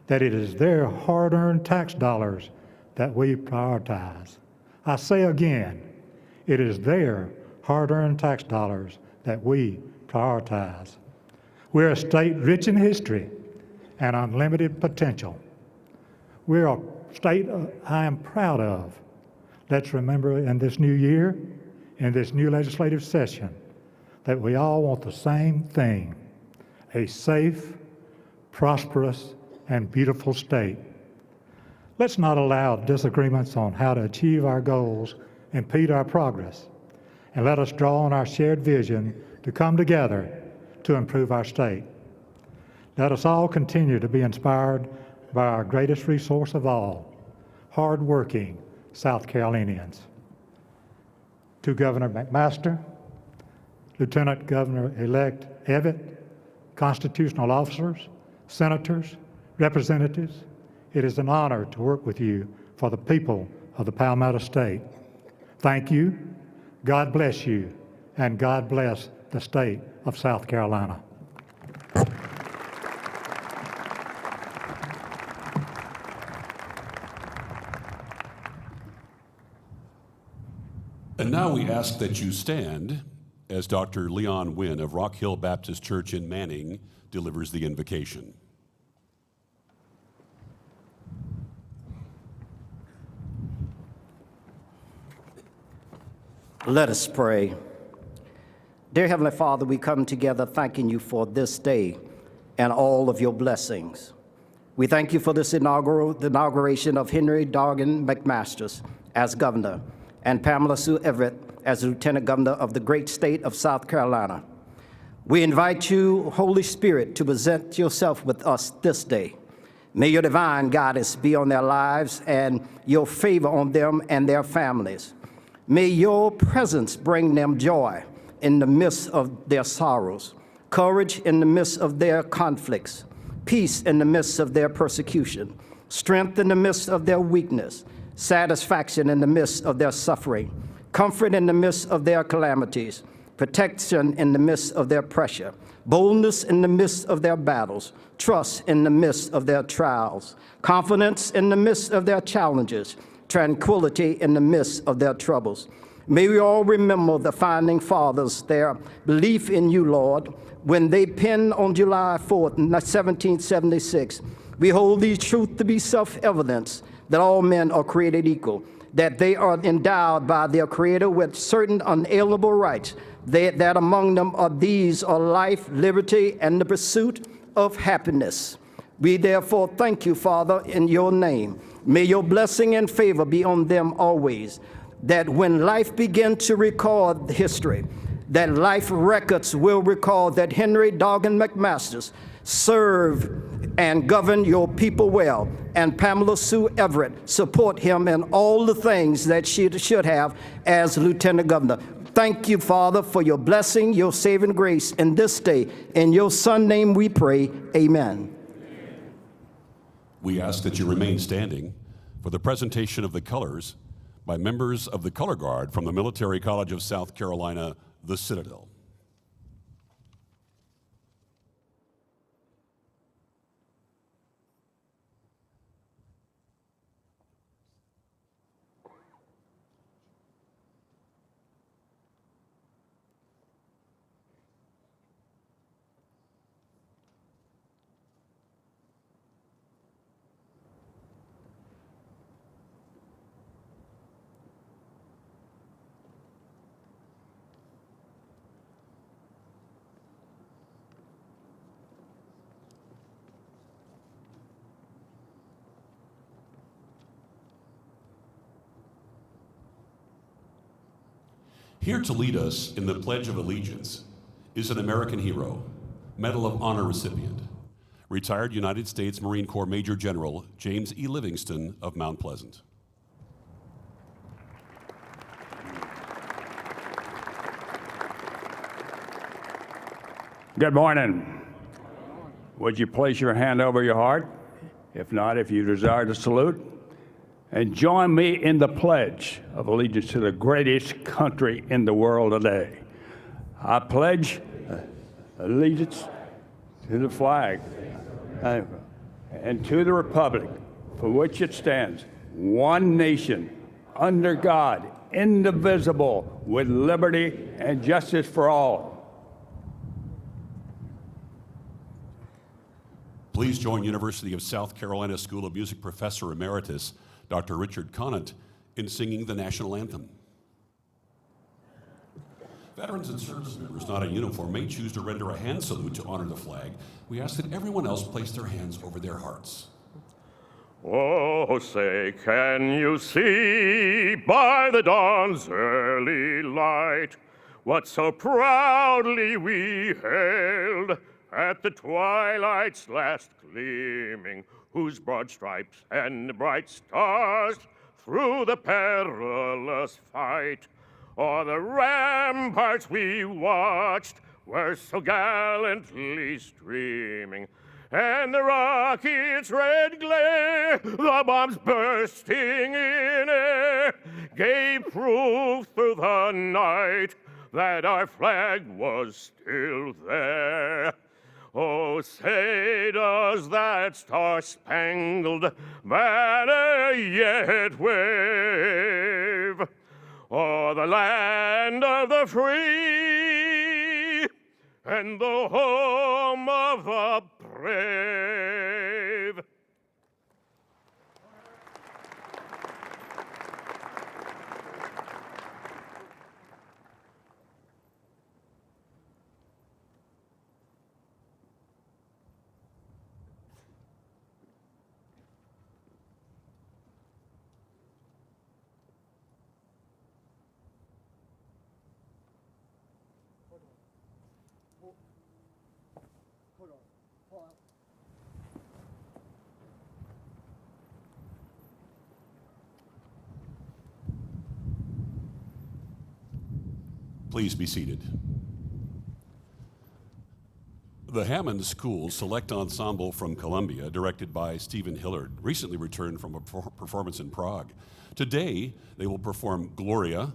that it is their hard-earned tax dollars that we prioritize. I say again, it is their hard-earned tax dollars that we prioritize. We're a state rich in history and unlimited potential. We're a state I am proud of. Let's remember in this new year, in this new legislative session, that we all want the same thing, a safe, prosperous, and beautiful state. Let's not allow disagreements on how to achieve our goals impede our progress, and let us draw on our shared vision to come together to improve our state. Let us all continue to be inspired by our greatest resource of all, hard-working South Carolinians. To Governor McMaster, Lieutenant Governor-elect Evatt, constitutional officers, senators, representatives, it is an honor to work with you for the people of the Palmetto State. Thank you, God bless you, and God bless the state of South Carolina. And now we ask that you stand as Dr. Leon Wynn of Rock Hill Baptist Church in Manning delivers the invocation. Let us pray. Dear Heavenly Father, we come together thanking you for this day and all of your blessings. We thank you for the inauguration of Henry Dargan McMaster as governor and Pamela Sue Evatt as Lieutenant Governor of the great state of South Carolina. We invite you, Holy Spirit, to present yourself with us this day. May your divine guidance be on their lives and your favor on them and their families. May your presence bring them joy in the midst of their sorrows, courage in the midst of their conflicts, peace in the midst of their persecution, strength in the midst of their weakness, satisfaction in the midst of their suffering, comfort in the midst of their calamities, protection in the midst of their pressure, boldness in the midst of their battles, trust in the midst of their trials, confidence in the midst of their challenges, tranquility in the midst of their troubles. May we all remember the founding fathers, their belief in you, Lord, when they penned on July 4th, 1776, we hold these truths to be self-evident, that all men are created equal, that they are endowed by their Creator with certain unalienable rights, that among them are these are life, liberty, and the pursuit of happiness. We therefore thank you, Father, in your name. May your blessing and favor be on them always. that when life begins to record history, that life records will record that Henry Doggin McMaster served and governed your people well, and Pamela Sue Everett support him in all the things that she should have as Lieutenant Governor. Thank you, Father, for your blessing, your saving grace in this day. In your Son's name we pray, amen. We ask that you remain standing for the presentation of the colors by members of the Color Guard from the Military College of South Carolina, the Citadel. Here to lead us in the Pledge of Allegiance is an American hero, Medal of Honor recipient, retired United States Marine Corps Major General James E. Livingston of Mount Pleasant. Good morning. Would you place your hand over your heart? If not, if you desire to salute. And join me in the Pledge of Allegiance to the greatest country in the world today. I pledge allegiance to the flag and to the republic for which it stands, one nation, under God, indivisible, with liberty and justice for all. Please join University of South Carolina School of Music Professor Emeritus Dr. Richard Conant in singing the national anthem. Veterans and service members not in uniform may choose to render a hand salute to honor the flag. We ask that everyone else place their hands over their hearts. Oh, say, can you see by the dawn's early light what so proudly we hailed at the twilight's last gleaming, whose broad stripes and bright stars through the perilous fight o'er the ramparts we watched were so gallantly streaming, and the rocket's red glare, the bombs bursting in air, gave proof through the night that our flag was still there. Oh, say, does that star-spangled banner yet wave o'er the land of the free and the home of the brave? Please be seated. The Hammond School Select Ensemble from Columbia, directed by Stephen Hillard, recently returned from a performance in Prague. Today, they will perform Gloria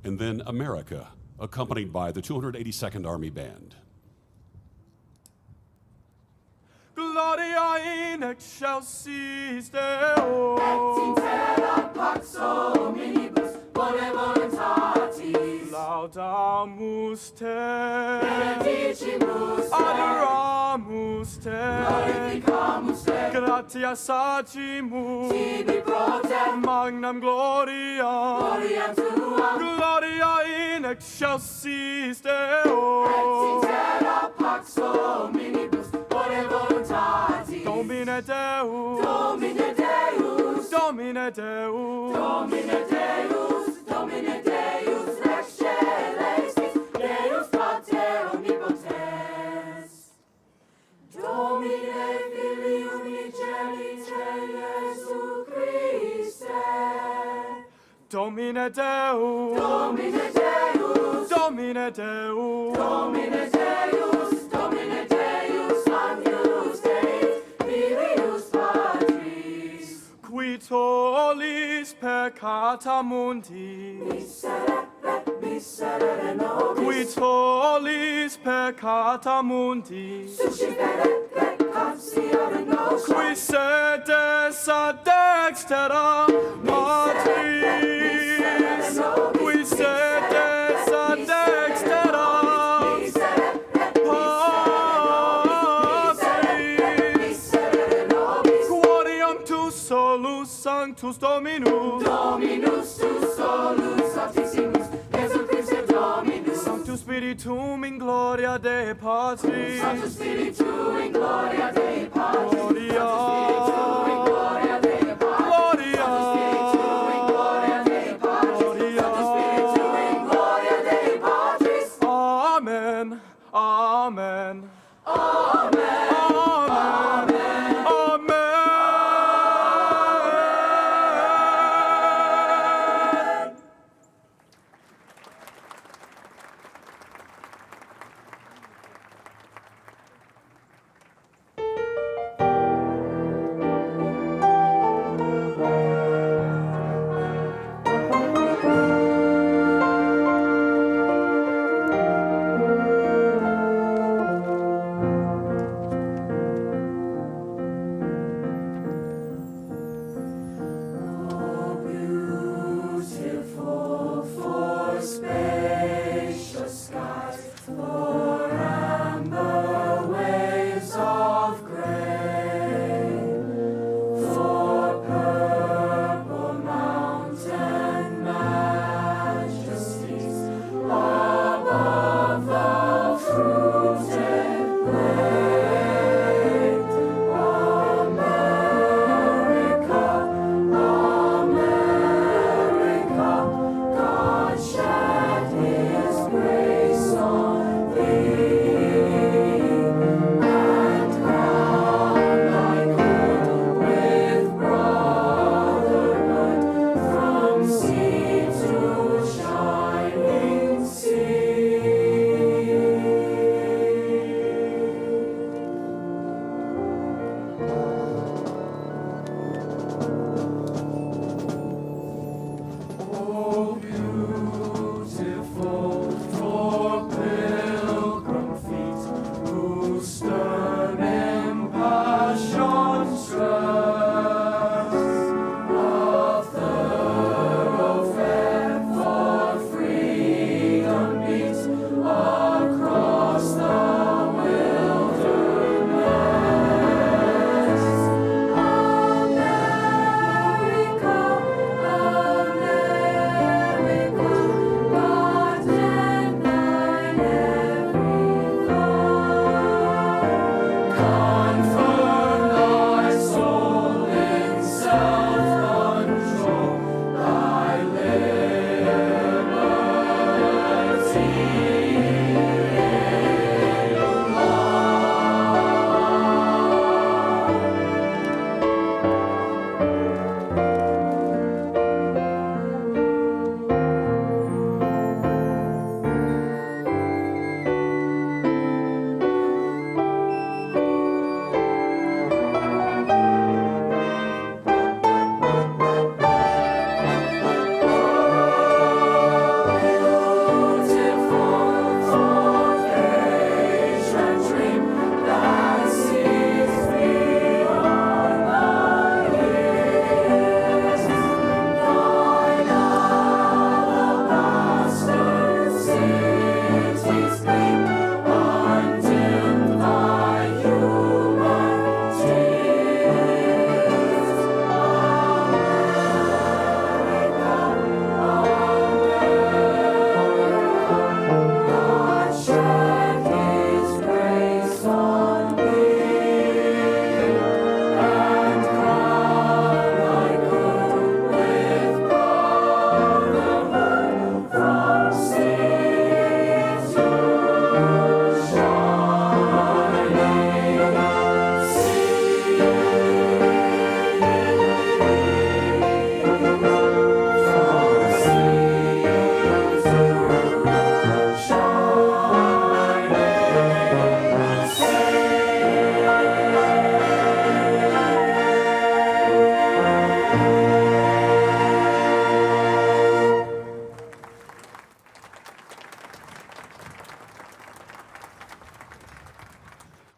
and then America, accompanied by the 282nd Army Band. Gloria in excelsis Deo. Et intera pax hominibus bone voluntatis. Laudamus te. Benedicimus te. Adoramus te. Glorificamus te. Gratias agimus. Tibi pro te. Magnam gloriam. Gloriam tuam. Gloria in excelsis Deo. Et intera pax hominibus bone voluntatis. Domine Deus. Domine Deus. Domine Deus. Domine Deus. Domine Domine Deus, Domine Deus, Domine Deus, Domine Deus, Domine Deus, Agnus Dei, Filius Patris, qui tollis peccata mundi, miserere nobis, qui tollis peccata mundi, suscipere peccatione nostra, qui sedes ad dextera Patris, qui sedes ad dextera Patris, quodiam tu solus sanctus Dominus, Dominus tu solus altissimus, Iesu Christe Dominus, Sanctus Spiritum in gloria Dei Patris, Sanctus Spiritum in gloria Dei Patris, gloria, gloria Dei Patris, gloria, gloria Dei Patris, Sanctus Spiritum in gloria Dei Patris. Amen, amen, amen, amen, amen.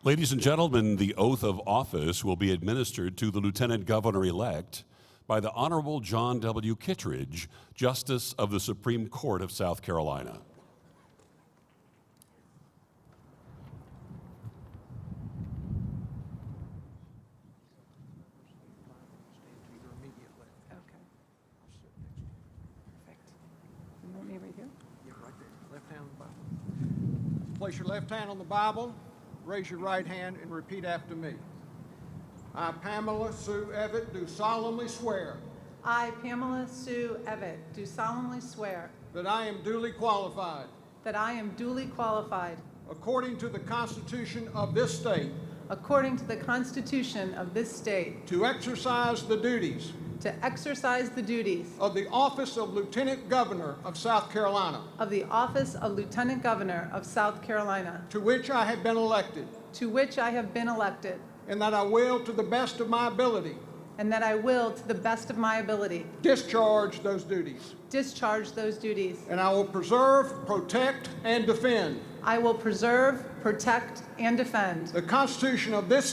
Ladies and gentlemen, the oath of office will be administered to the Lieutenant Governor-elect by the Honorable John W. Kittredge, Justice of the Supreme Court of South Carolina. Place your left hand on the Bible, raise your right hand, and repeat after me. I, Pamela Sue Evett, do solemnly swear I, Pamela Sue Evett, do solemnly swear that I am duly qualified, that I am duly qualified, according to the Constitution of this state, according to the Constitution of this state, to exercise the duties of the office of Lieutenant Governor of South Carolina, of the office of Lieutenant Governor of South Carolina, to which I have been elected, and that I will, to the best of my ability, discharge those duties. And I will preserve, protect, and defend the Constitution of this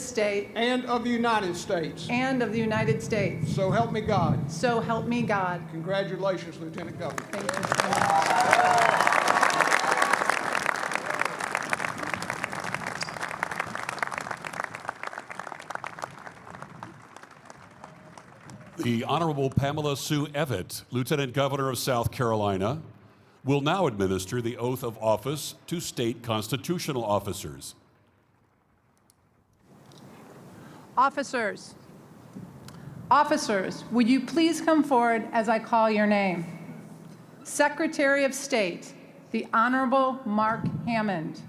state and of the United States. So help me God. Congratulations, Lieutenant Governor. Thank you so much. The Honorable Pamela Sue Evett, Lieutenant Governor of South Carolina, will now administer the oath of office to state constitutional officers. Officers, would you please come forward as I call your name? Secretary of State, the Honorable Mark Hammond.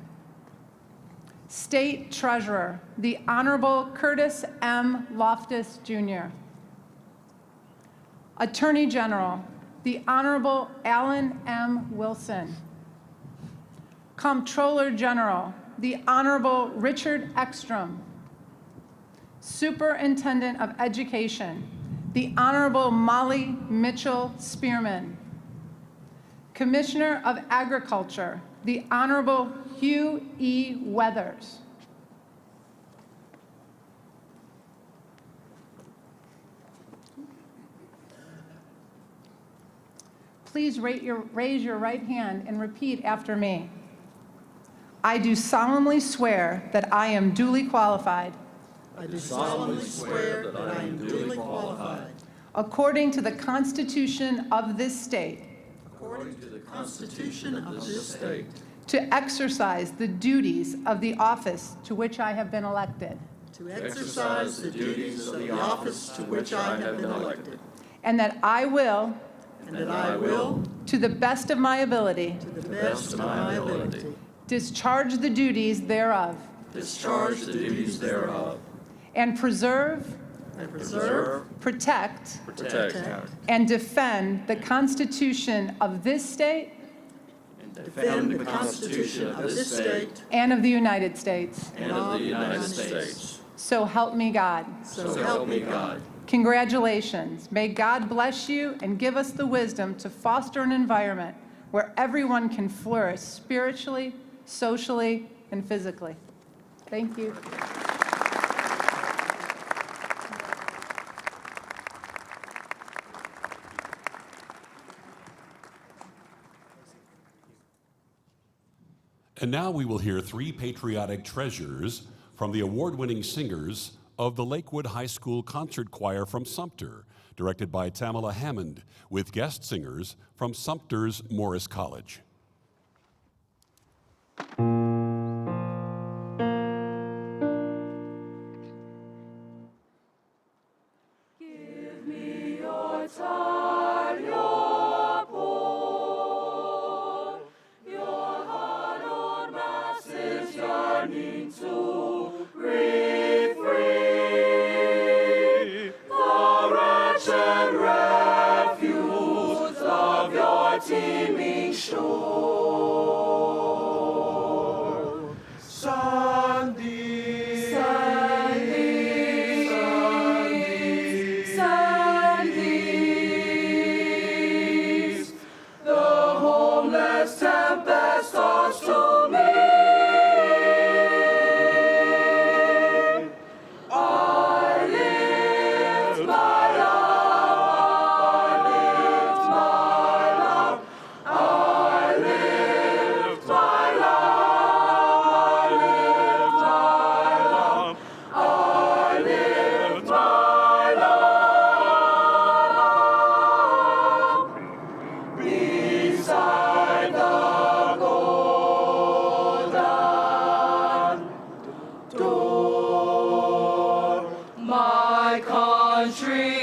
State Treasurer, the Honorable Curtis M. Loftus, Jr. Attorney General, the Honorable Alan M. Wilson. Comptroller General, the Honorable Richard Ekstrom. Superintendent of Education, the Honorable Molly Mitchell Spearman. Commissioner of Agriculture, the Honorable Hugh E. Weathers. Please raise your right hand and repeat after me. I do solemnly swear that I am duly qualified. I do solemnly swear that I am duly qualified. According to the Constitution of this state. According to the Constitution of this state. To exercise the duties of the office to which I have been elected. To exercise the duties of the office to which I have been elected. And that I will. And that I will. To the best of my ability. To the best of my ability. Discharge the duties thereof. Discharge the duties thereof. And preserve. Protect. And defend the Constitution of this state. Defend the Constitution of this state. And of the United States. And of the United States. So help me God. So help me God. Congratulations. May God bless you and give us the wisdom to foster an environment where everyone can flourish spiritually, socially, and physically. Thank you. And now we will hear three patriotic treasures from the award-winning singers of the Lakewood High School Concert Choir from Sumter, directed by Tamala Hammond, with guest singers from Sumter's Morris College. Give me your tired, your poor, your hard-earned masses yearning to breathe free, the wretched refuse of your teeming shore. Sunday, Sunday, Sundays, the homeless tempest tossed to me.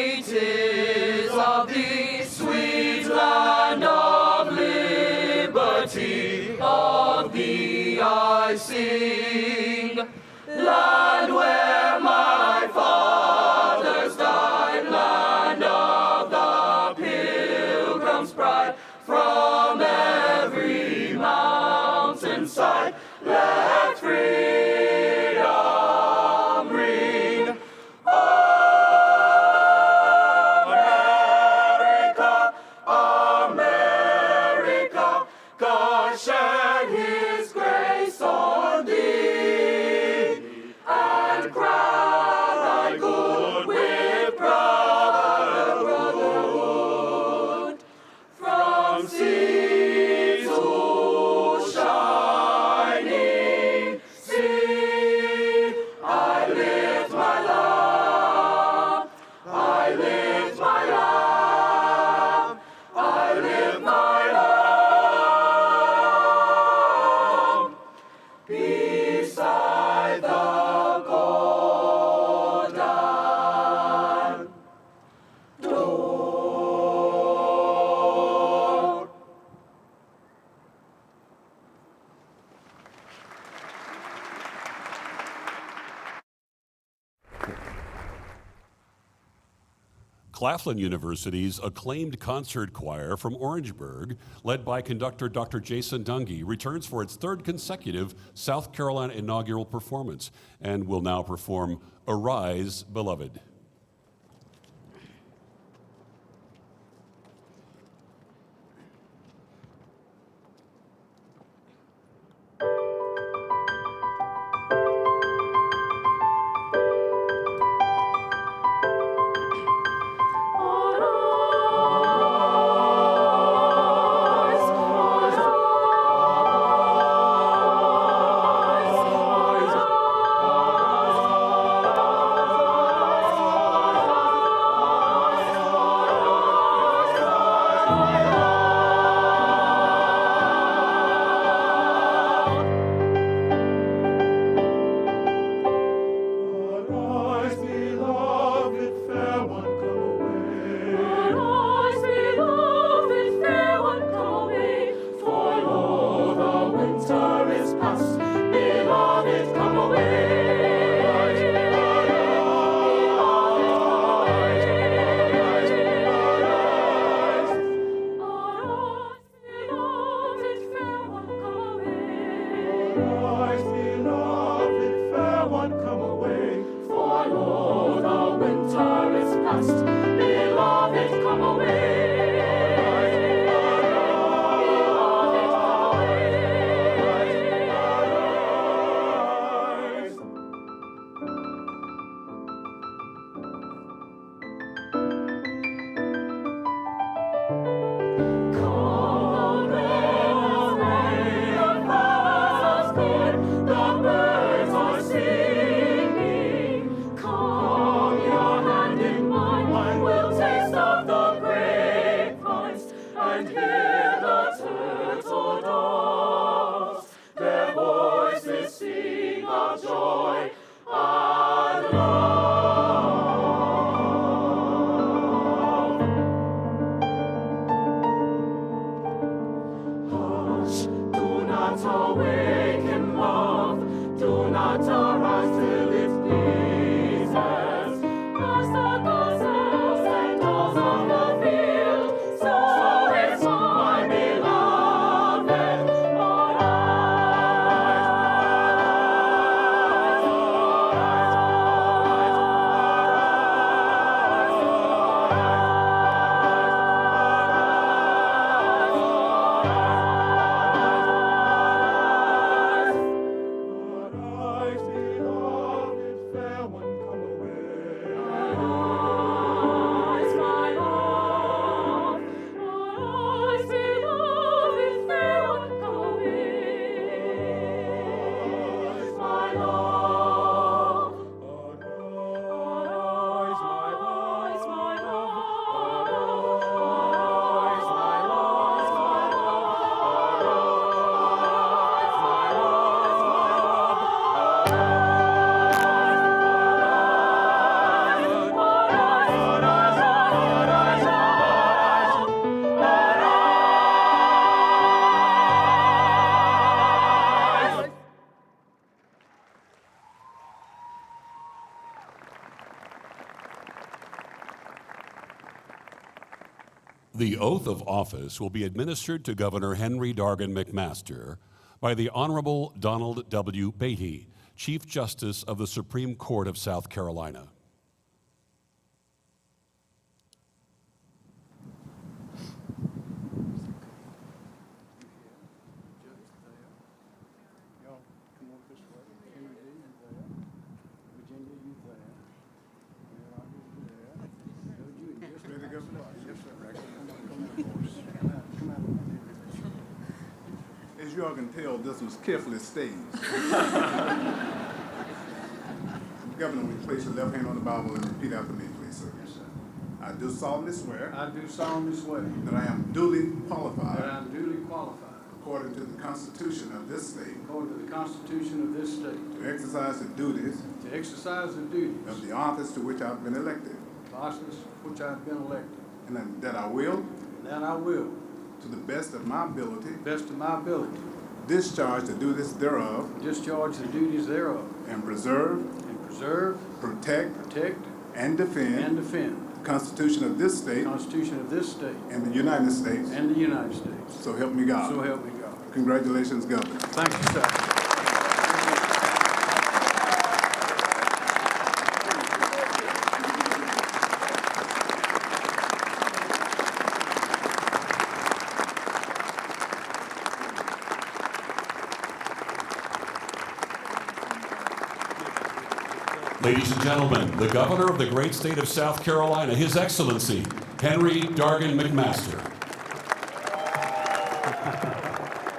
great is of thee, sweet land of liberty, of thee I sing. Land where my fathers died, land of the Pilgrim's pride, from every mountainside, let freedom ring. America, America, God shed his grace on thee, and crown thy good with brotherhood. From sea to shining sea, I lift my love, I lift my love, I lift my love beside the golden door. Claflin University's acclaimed concert choir from Orangeburg, led by conductor Dr. Jason Dungy, returns for its third consecutive South Carolina inaugural performance and will now perform Arise, Beloved. Arise, The oath of office will be administered to Governor Henry Dargan McMaster by the Honorable Donald W. Beatty, Chief Justice of the Supreme Court of South Carolina. As you all can tell, this was carefully staged. Governor, will you place your left hand on the Bible and repeat after me, please, sir? Yes, sir. I do solemnly swear. I do solemnly swear. That I am duly qualified. That I am duly qualified. According to the Constitution of this state. According to the Constitution of this state. To exercise the duties. To exercise the duties. Of the office to which I have been elected. The office to which I have been elected. And that I will. And that I will. To the best of my ability. Best of my ability. Discharge the duties thereof. Discharge the duties thereof. And preserve. And preserve. Protect. Protect. And defend. And defend. The Constitution of this state. The Constitution of this state. And the United States. And the United States. So help me God. So help me God. Congratulations, Governor. Thank you, sir. Ladies and gentlemen, the Governor of the great state of South Carolina, His Excellency, Henry Dargan McMaster.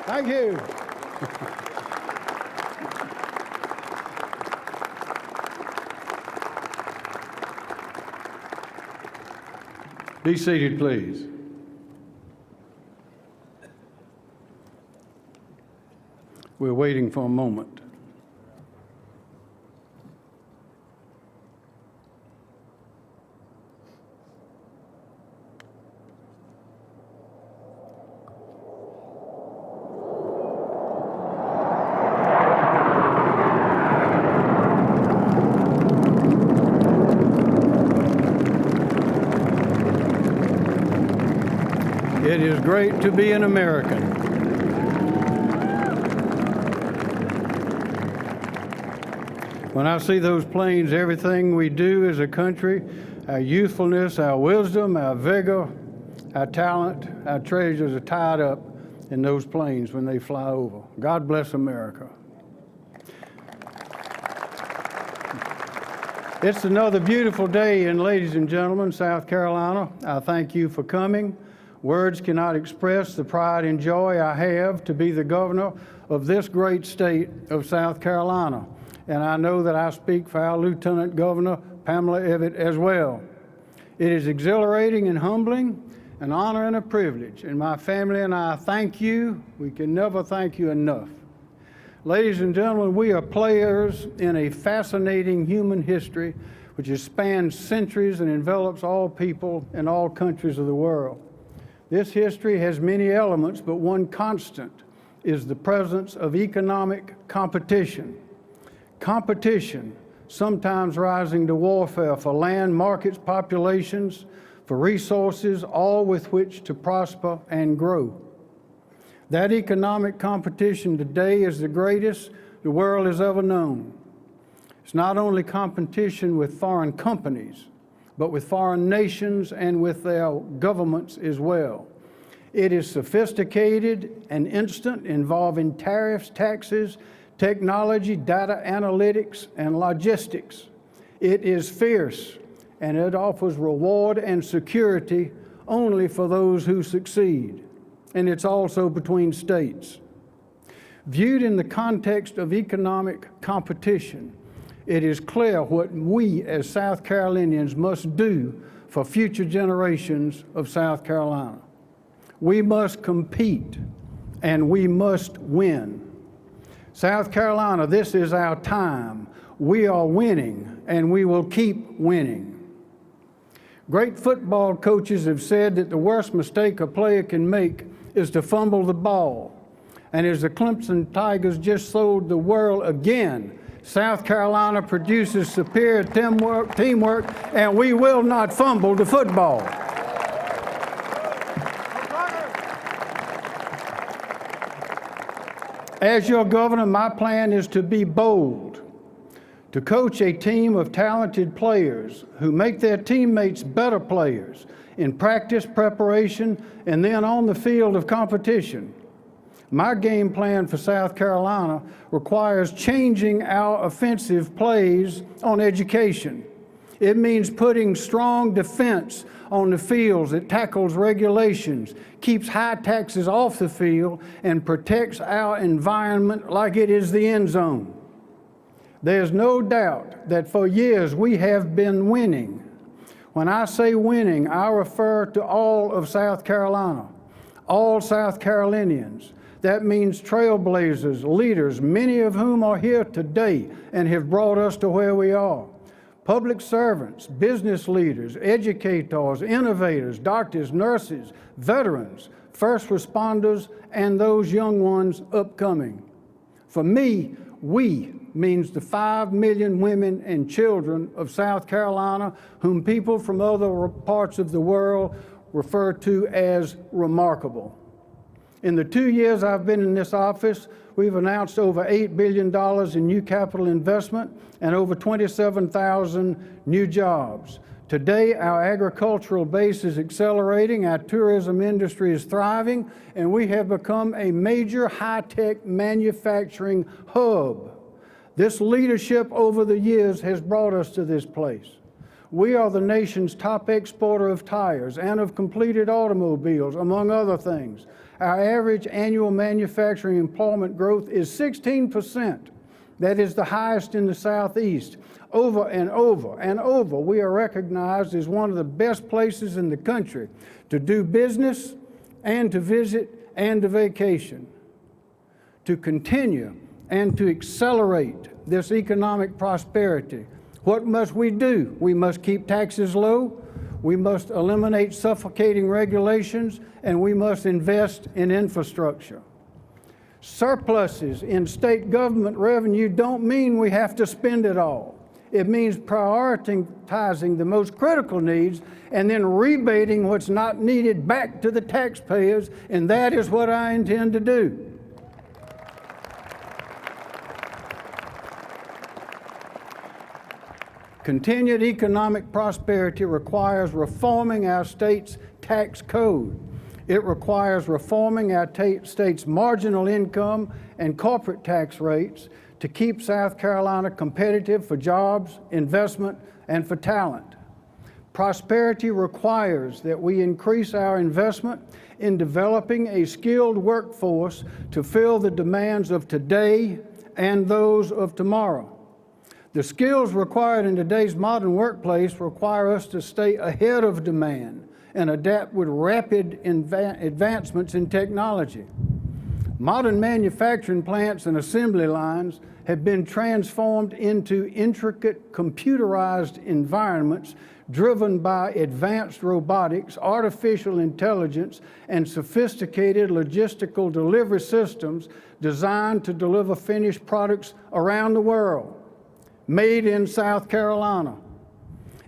Thank you. Be seated, please. We're waiting for a moment. It is great to be an American. When I see those planes, everything we do as a country, our youthfulness, our wisdom, our vigor, our talent, our treasures are tied up in those planes when they fly over. God bless America. It's another beautiful day, and ladies and gentlemen, South Carolina, I thank you for coming. Words cannot express the pride and joy I have to be the governor of this great state of South Carolina. And I know that I speak for our Lieutenant Governor, Pamela Evitt, as well. It is exhilarating and humbling, an honor and a privilege. And my family and I thank you. We can never thank you enough. Ladies and gentlemen, we are players in a fascinating human history which has spanned centuries and envelops all people in all countries of the world. This history has many elements, but one constant is the presence of economic competition. Competition, sometimes rising to warfare for land, markets, populations, for resources, all with which to prosper and grow. That economic competition today is the greatest the world has ever known. It's not only competition with foreign companies, but with foreign nations and with their governments as well. It is sophisticated and instant, involving tariffs, taxes, technology, data analytics, and logistics. It is fierce, and it offers reward and security only for those who succeed. And it's also between states. Viewed in the context of economic competition, it is clear what we as South Carolinians must do for future generations of South Carolina. We must compete, and we must win. South Carolina, this is our time. We are winning, and we will keep winning. Great football coaches have said that the worst mistake a player can make is to fumble the ball. And as the Clemson Tigers just showed the world again, South Carolina produces superior teamwork, and we will not fumble the football. As your governor, my plan is to be bold, to coach a team of talented players who make their teammates better players in practice, preparation, and then on the field of competition. My game plan for South Carolina requires changing our offensive plays on education. It means putting strong defense on the fields that tackles regulations, keeps high taxes off the field, and protects our environment like it is the end zone. There's no doubt that for years we have been winning. When I say winning, I refer to all of South Carolina, all South Carolinians. That means trailblazers, leaders, many of whom are here today and have brought us to where we are. Public servants, business leaders, educators, innovators, doctors, nurses, veterans, first responders, and those young ones upcoming. For me, we means the 5 million women and children of South Carolina whom people from other parts of the world refer to as remarkable. In the 2 years I've been in this office, we've announced over $8 billion in new capital investment and over 27,000 new jobs. Today, our agricultural base is accelerating, our tourism industry is thriving, and we have become a major high-tech manufacturing hub. This leadership over the years has brought us to this place. We are the nation's top exporter of tires and of completed automobiles, among other things. Our average annual manufacturing employment growth is 16%. That is the highest in the Southeast. Over and over and over, we are recognized as one of the best places in the country to do business and to visit and to vacation. To continue and to accelerate this economic prosperity, what must we do? We must keep taxes low, we must eliminate suffocating regulations, and we must invest in infrastructure. Surpluses in state government revenue don't mean we have to spend it all. It means prioritizing the most critical needs and then rebating what's not needed back to the taxpayers, and that is what I intend to do. Continued economic prosperity requires reforming our state's tax code. It requires reforming our state's marginal income and corporate tax rates to keep South Carolina competitive for jobs, investment, and for talent. Prosperity requires that we increase our investment in developing a skilled workforce to fill the demands of today and those of tomorrow. The skills required in today's modern workplace require us to stay ahead of demand and adapt with rapid advancements in technology. Modern manufacturing plants and assembly lines have been transformed into intricate computerized environments driven by advanced robotics, artificial intelligence, and sophisticated logistical delivery systems designed to deliver finished products around the world, made in South Carolina.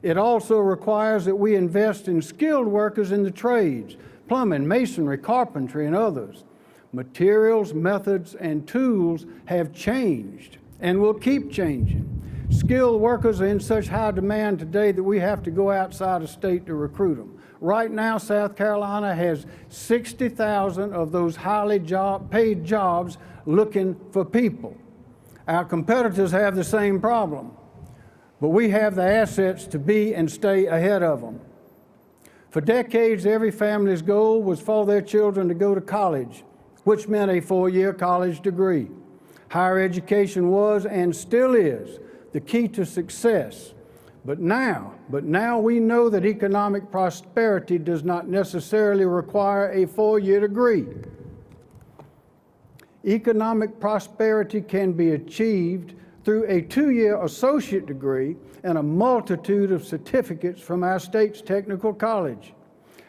It also requires that we invest in skilled workers in the trades, plumbing, masonry, carpentry, and others. Materials, methods, and tools have changed and will keep changing. Skilled workers are in such high demand today that we have to go outside of state to recruit them. Right now, South Carolina has 60,000 of those highly paid jobs looking for people. Our competitors have the same problem, but we have the assets to be and stay ahead of them. For decades, every family's goal was for their children to go to college, which meant a 4-year college degree. Higher education was and still is the key to success. But now we know that economic prosperity does not necessarily require a 4-year degree. Economic prosperity can be achieved through a 2-year associate degree and a multitude of certificates from our state's technical college.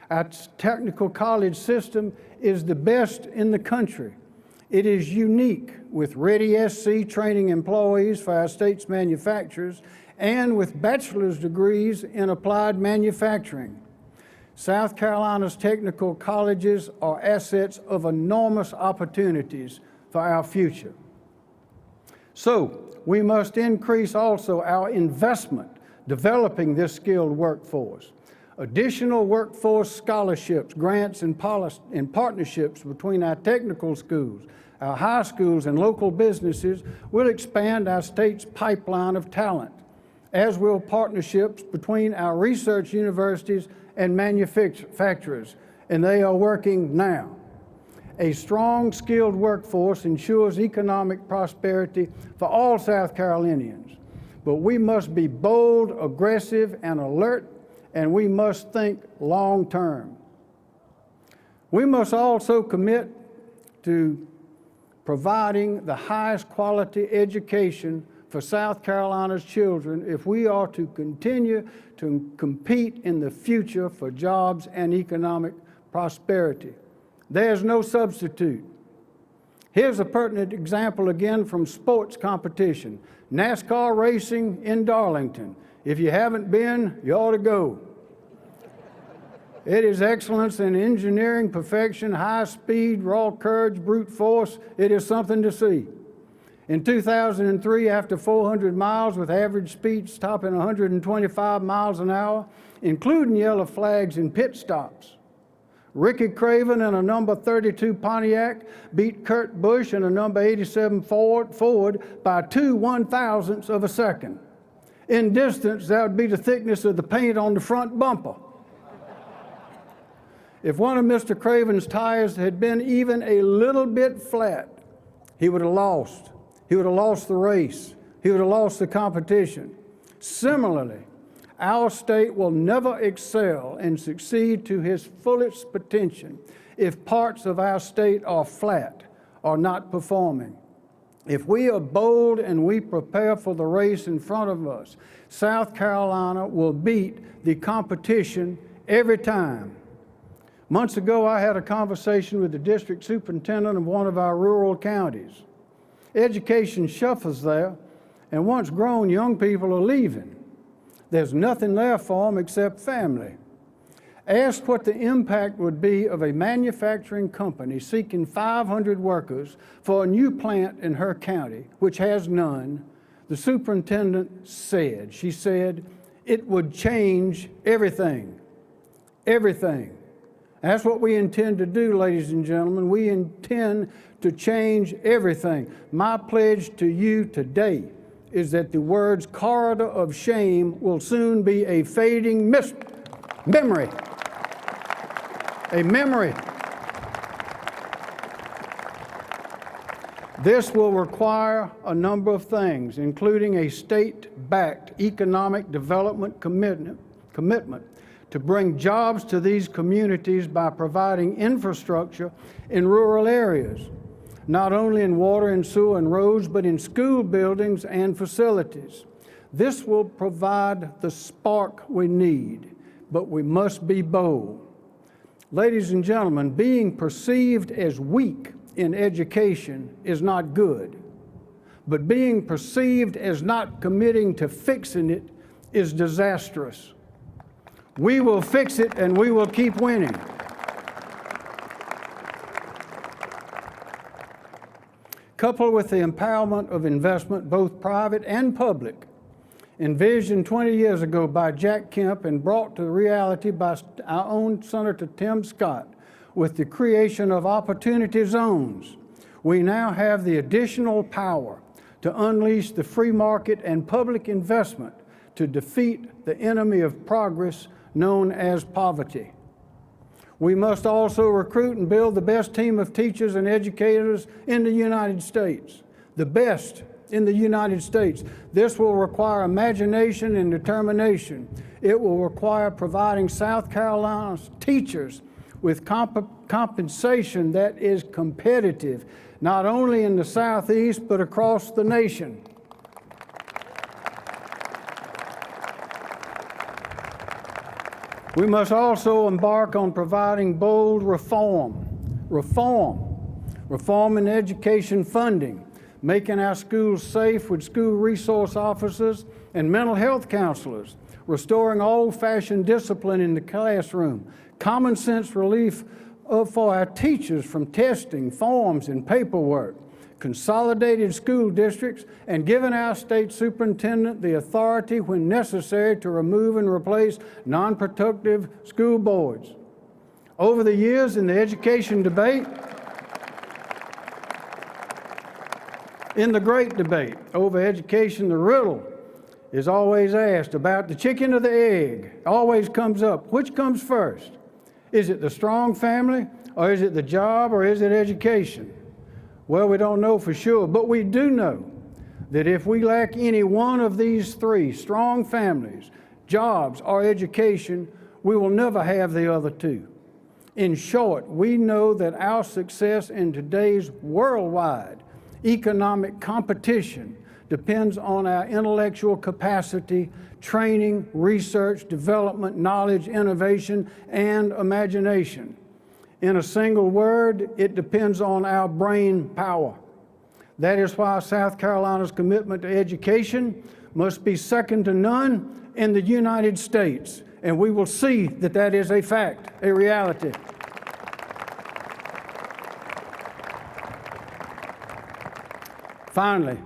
Our technical college system is the best in the country. It is unique, with Ready SC training employees for our state's manufacturers and with bachelor's degrees in applied manufacturing. South Carolina's technical colleges are assets of enormous opportunities for our future. So we must increase also our investment developing this skilled workforce. Additional workforce scholarships, grants, and partnerships between our technical schools, our high schools, and local businesses will expand our state's pipeline of talent, as will partnerships between our research universities and manufacturers, and they are working now. A strong, skilled workforce ensures economic prosperity for all South Carolinians, but we must be bold, aggressive, and alert, and we must think long-term. We must also commit to providing the highest quality education for South Carolina's children if we are to continue to compete in the future for jobs and economic prosperity. There's no substitute. Here's a pertinent example again from sports competition. NASCAR racing in Darlington. If you haven't been, you ought to go. It is excellence in engineering, perfection, high speed, raw courage, brute force. It is something to see. In 2003, after 400 miles with average speed stopping 125 miles an hour, including yellow flags and pit stops, Ricky Craven in a number 32 Pontiac beat Kurt Busch in a number 87 Ford by 2 1/1000ths of a second. In distance, that would be the thickness of the paint on the front bumper. If one of Mr. Craven's tires had been even a little bit flat, he would have lost. He would have lost the race. He would have lost the competition. Similarly, our state will never excel and succeed to his fullest potential if parts of our state are flat or not performing. If we are bold and we prepare for the race in front of us, South Carolina will beat the competition every time. Months ago, I had a conversation with the district superintendent of one of our rural counties. Education shuffles there, and once grown, young people are leaving. There's nothing there for them except family. Asked what the impact would be of a manufacturing company seeking 500 workers for a new plant in her county, which has none, the superintendent said, she said, it would change everything. Everything. That's what we intend to do, ladies and gentlemen. We intend to change everything. My pledge to you today is that the words corridor of shame will soon be a fading memory. A memory. This will require a number of things, including a state-backed economic development commitment to bring jobs to these communities by providing infrastructure in rural areas, not only in water and sewer and roads, but in school buildings and facilities. This will provide the spark we need, but we must be bold. Ladies and gentlemen, being perceived as weak in education is not good, but being perceived as not committing to fixing it is disastrous. We will fix it and we will keep winning. Coupled with the empowerment of investment, both private and public, envisioned 20 years ago by Jack Kemp and brought to reality by our own Senator Tim Scott with the creation of opportunity zones, we now have the additional power to unleash the free market and public investment to defeat the enemy of progress known as poverty. We must also recruit and build the best team of teachers and educators in the United States, the best in the United States. This will require imagination and determination. It will require providing South Carolina's teachers with compensation that is competitive, not only in the Southeast, but across the nation. We must also embark on providing bold reform in education funding, making our schools safe with school resource officers and mental health counselors, restoring old-fashioned discipline in the classroom, common sense relief for our teachers from testing, forms, and paperwork, consolidated school districts, and given our state superintendent the authority when necessary to remove and replace non-productive school boards. Over the years in the education debate, in the great debate over education, the riddle is always asked about the chicken or the egg. Always comes up. Which comes first? Is it the strong family, or is it the job, or is it education? Well, we don't know for sure, but we do know that if we lack any one of these three, strong families, jobs, or education, we will never have the other two. In short, we know that our success in today's worldwide economic competition depends on our intellectual capacity, training, research, development, knowledge, innovation, and imagination. In a single word, it depends on our brain power. That is why South Carolina's commitment to education must be second to none in the United States, and we will see that that is a fact, a reality. Finally,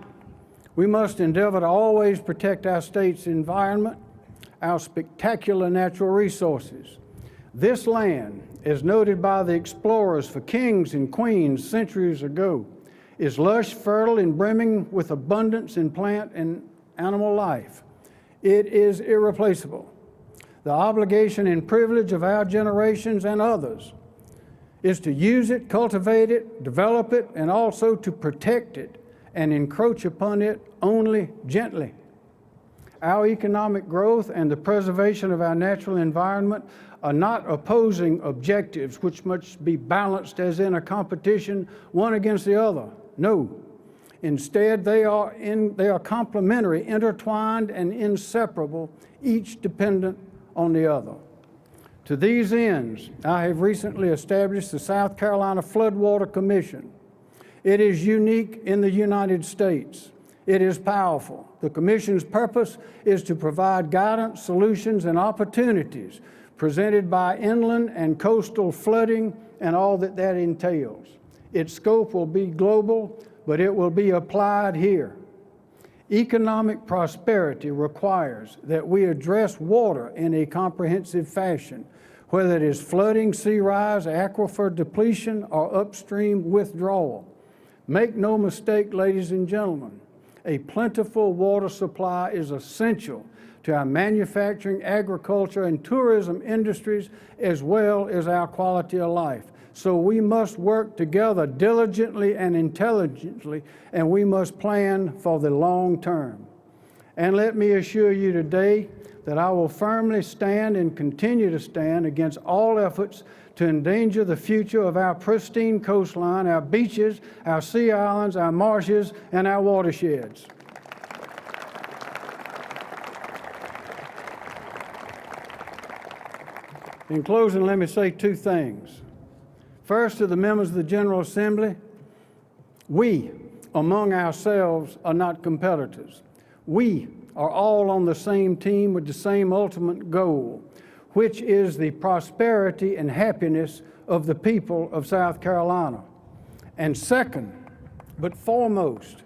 we must endeavor to always protect our state's environment, our spectacular natural resources. This land, as noted by the explorers for kings and queens centuries ago, is lush, fertile, and brimming with abundance in plant and animal life. It is irreplaceable. The obligation and privilege of our generations and others is to use it, cultivate it, develop it, and also to protect it and encroach upon it only gently. Our economic growth and the preservation of our natural environment are not opposing objectives which must be balanced as in a competition, one against the other. No. Instead, they are complementary, intertwined, and inseparable, each dependent on the other. To these ends, I have recently established the South Carolina Floodwater Commission. It is unique in the United States. It is powerful. The Commission's purpose is to provide guidance, solutions, and opportunities presented by inland and coastal flooding and all that that entails. Its scope will be global, but it will be applied here. Economic prosperity requires that we address water in a comprehensive fashion, whether it is flooding, sea rise, aquifer depletion, or upstream withdrawal. Make no mistake, ladies and gentlemen, a plentiful water supply is essential to our manufacturing, agriculture, and tourism industries, as well as our quality of life. So we must work together diligently and intelligently, and we must plan for the long term. And let me assure you today that I will firmly stand and continue to stand against all efforts to endanger the future of our pristine coastline, our beaches, our sea islands, our marshes, and our watersheds. In closing, let me say two things. First, to the members of the General Assembly, we, among ourselves, are not competitors. We are all on the same team with the same ultimate goal, which is the prosperity and happiness of the people of South Carolina. And second, but foremost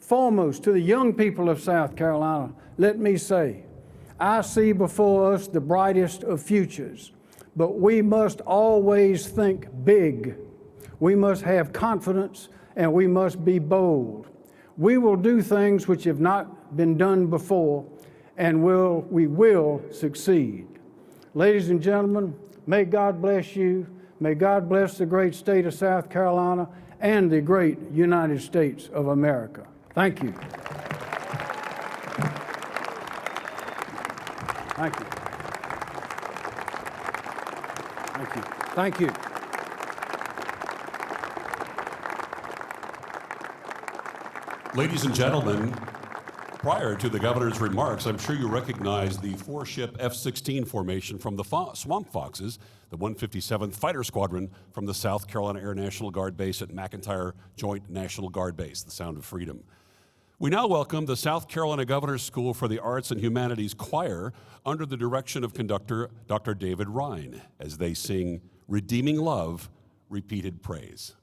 to the young people of South Carolina, let me say, I see before us the brightest of futures, but we must always think big. We must have confidence and we must be bold. We will do things which have not been done before, and we will succeed. Ladies and gentlemen, may God bless you. May God bless the great state of South Carolina and the great United States of America. Thank you. Thank you. Thank you. Thank you. Ladies and gentlemen, prior to the governor's remarks, I'm sure you recognize the four-ship F-16 formation from the Swamp Foxes, the 157th Fighter Squadron from the South Carolina Air National Guard Base at McEntire Joint National Guard Base, the Sound of Freedom. We now welcome the South Carolina Governor's School for the Arts and Humanities Choir under the direction of conductor Dr. David Rhine as they sing Redeeming Love, Repeated Praise.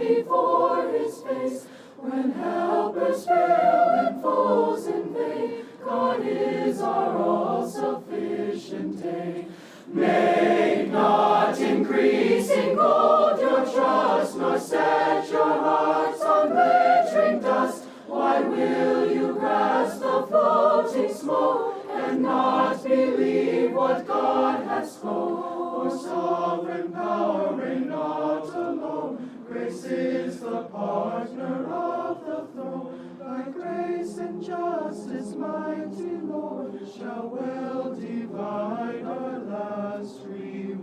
before his face. When helpers fail and foes invade, God is our all-sufficient aid. Make not increasing gold your trust, nor set your hearts on glittering dust. Why will you grasp the floating smoke, and not believe what God has spoken? For sovereign power reign not alone, grace is the partner of the throne. By grace and justice, mighty Lord, shall well divide our last reward.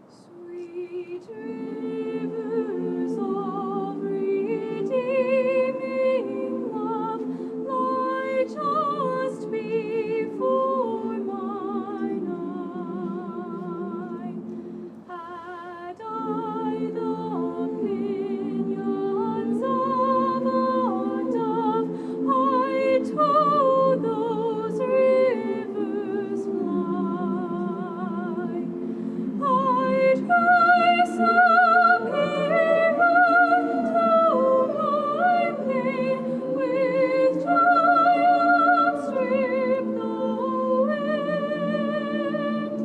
Sweet rivers of redeeming love lie just before mine eye. Had I the pinions of a dove, I'd to those rivers fly. I'd rise up even to my pain, with joy outstrip the wind.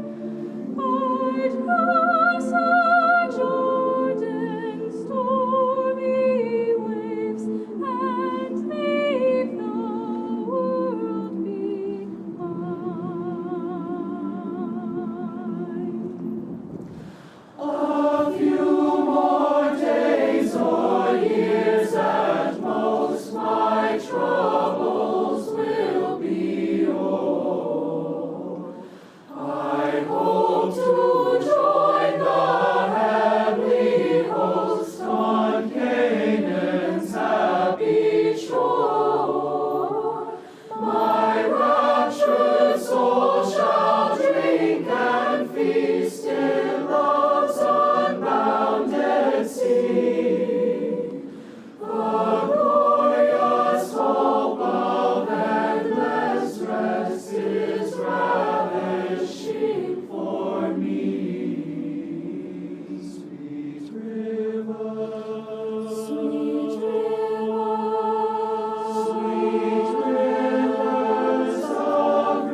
I'd cross the Jordan's stormy waves, and leave the world behind. A few more days or years at most, my troubles will be o'er. I hope to join the heavenly host on Canaan's happy shore. My raptured soul shall drink and feast in love's unbounded sea. The glorious hope of endless rest is ravishing for me. Sweet rivers, sweet rivers of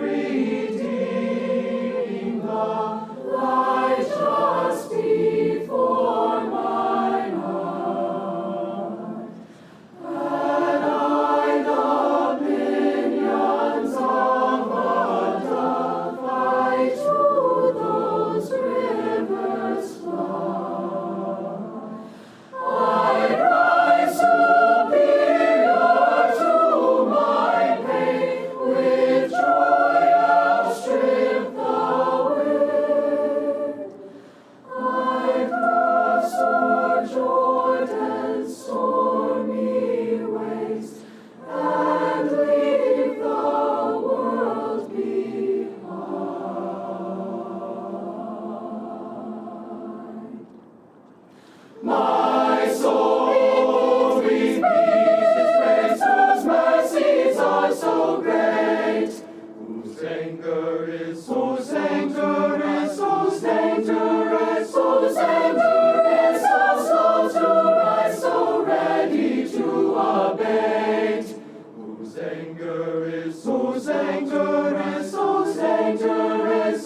redeeming love, lie just before mine eye. Had I the pinions of a dove, I'd to those rivers fly. I'd rise superior to my pain, with joy outstrip the wind. I'd cross o'er Jordan's stormy waves, and leave the world behind. My soul weeps His grace, whose mercies are so great, whose anger is so slow to rise, so ready to abate, whose anger is so slow to rise,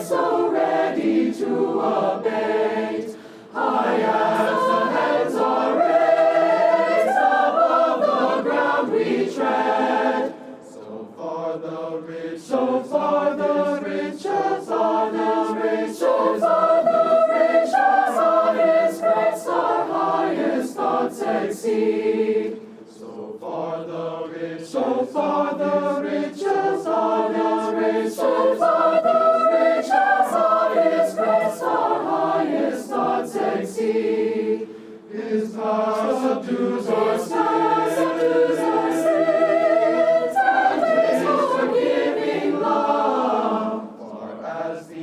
so ready to abate. High as the heavens are raised, above the ground we tread. So far the riches of His grace our highest thoughts exceed. So far the riches of His grace our highest thoughts exceed. His power subdues our sins, and His forgiving love, far as the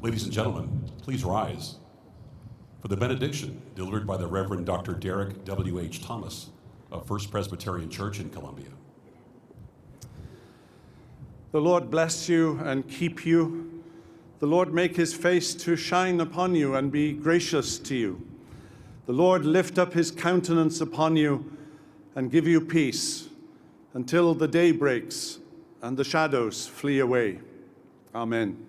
Ladies and gentlemen, please rise for the benediction delivered by the Reverend Dr. Derek W.H. Thomas of First Presbyterian Church in Columbia. The Lord bless you and keep you. The Lord make his face to shine upon you and be gracious to you. The Lord lift up his countenance upon you and give you peace until the day breaks and the shadows flee away. Amen.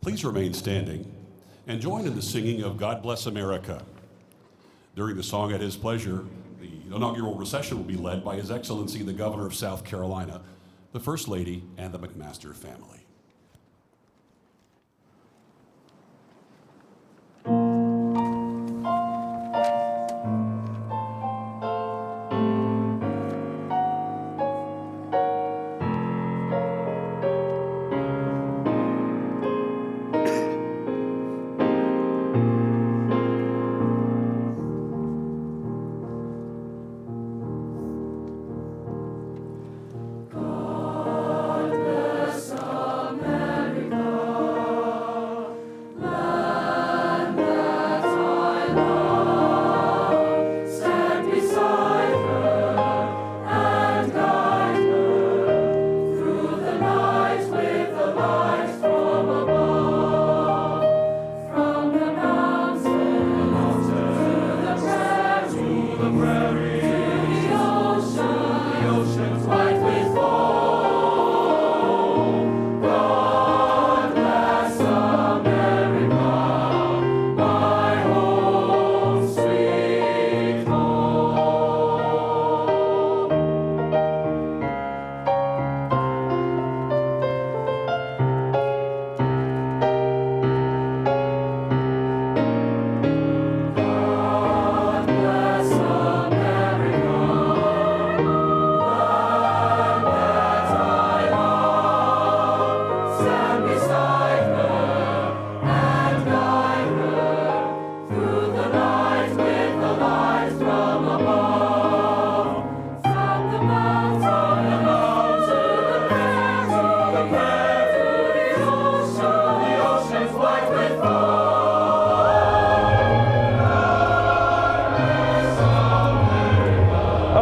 Please remain standing and join in the singing of God Bless America. During the song at his pleasure, the inaugural recession will be led by His Excellency the Governor of South Carolina, the First Lady, and the McMaster family.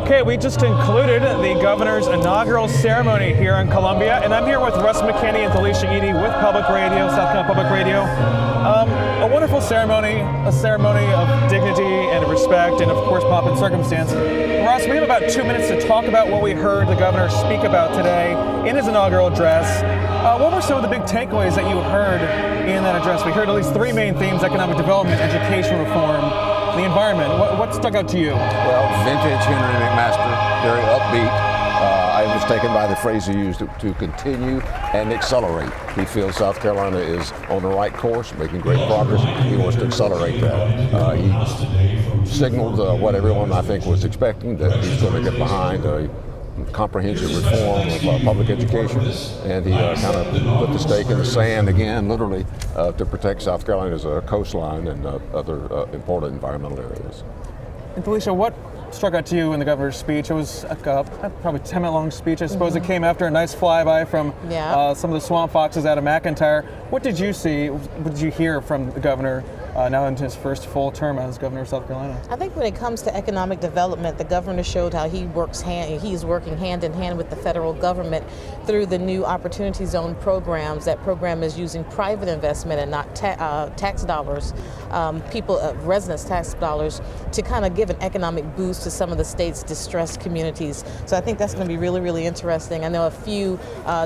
Okay, we just concluded the governor's inaugural ceremony here in Columbia, and I'm here with Russ McKinney and Felicia Eady with Public Radio, South Carolina Public Radio. A wonderful ceremony, a ceremony of dignity and respect and, of course, pomp and circumstance. Russ, we have about 2 minutes to talk about what we heard the governor speak about today in his inaugural address. What were some of the big takeaways that you heard in that address? We heard at least three main themes: economic development, education reform, the environment. What stuck out to you? Well, vintage Henry McMaster, very upbeat. I was taken by the phrase he used to continue and accelerate. He feels South Carolina is on the right course, making great progress. He wants to accelerate that. He signaled what everyone, I think, was expecting, that he's going to get behind a comprehensive reform of public education, and he kind of put the stake in the sand again, literally, to protect South Carolina's coastline and other important environmental areas. And Felicia, what struck out to you in the governor's speech? It was a probably 10-minute long speech. I suppose it came after a nice flyby from some of the swamp foxes out of McIntyre. What did you see? What did you hear from the governor now into his first full term as governor of South Carolina? I think when it comes to economic development, the governor showed how he's working hand in hand with the federal government through the new Opportunity Zone programs. That program is using private investment and not tax dollars, residents' tax dollars, to kind of give an economic boost to some of the state's distressed communities. So I think that's going to be really, really interesting. I know a few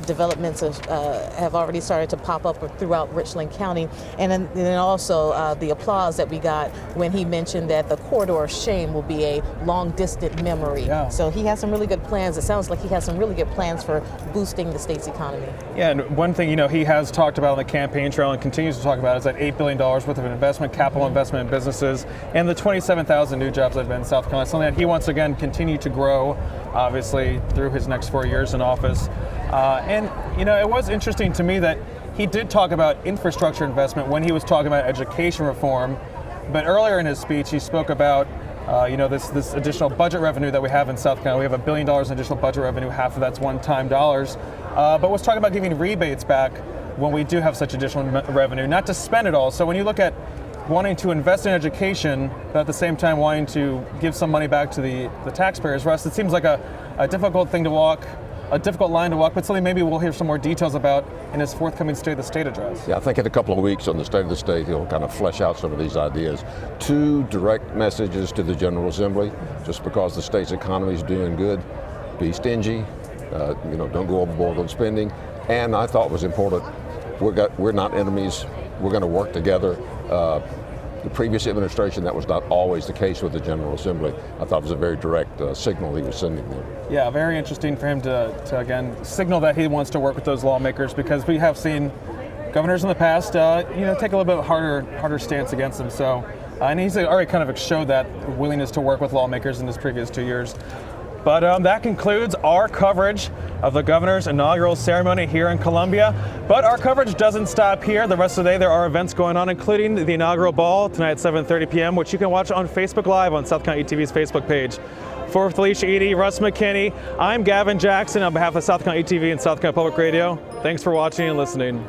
developments have already started to pop up throughout Richland County, and then also the applause that we got when he mentioned that the corridor of shame will be a long distant memory. Yeah. So he has some really good plans. It sounds like he has some really good plans for boosting the state's economy. Yeah, and one thing he has talked about on the campaign trail and continues to talk about is that $8 billion worth of investment, capital investment in businesses, and the 27,000 new jobs that have been in South Carolina. Something that he wants to again continue to grow, obviously through his next 4 years in office. And it was interesting to me that he did talk about infrastructure investment when he was talking about education reform, but earlier in his speech he spoke about this additional budget revenue that we have in South Carolina. We have $1 billion in additional budget revenue, half of that's one-time dollars, but was talking about giving rebates back when we do have such additional revenue, not to spend it all. So when you look at wanting to invest in education, but at the same time wanting to give some money back to the taxpayers, Russ, it seems like a difficult thing to walk, a difficult line to walk, but something maybe we'll hear some more details about in his forthcoming State of the State address. Yeah, I think in a couple of weeks on the State of the State, he'll kind of flesh out some of these ideas. 2 direct messages to the General Assembly: just because the state's economy is doing good, be stingy, don't go overboard on spending. And I thought was important, we're not enemies, we're going to work together. The previous administration, that was not always the case with the General Assembly. I thought it was a very direct signal he was sending them. Yeah, very interesting for him to again signal that he wants to work with those lawmakers, because we have seen governors in the past, take a little bit harder stance against them. So, and he's already kind of showed that willingness to work with lawmakers in his previous 2 years. But that concludes our coverage of the governor's inaugural ceremony here in Columbia. But our coverage doesn't stop here. The rest of the day there are events going on, including the inaugural ball tonight at 7:30 p.m., which you can watch on Facebook Live on South Carolina ETV's Facebook page. For Felicia Edie, Russ McKinney, I'm Gavin Jackson on behalf of South Carolina ETV and South Carolina Public Radio. Thanks for watching and listening.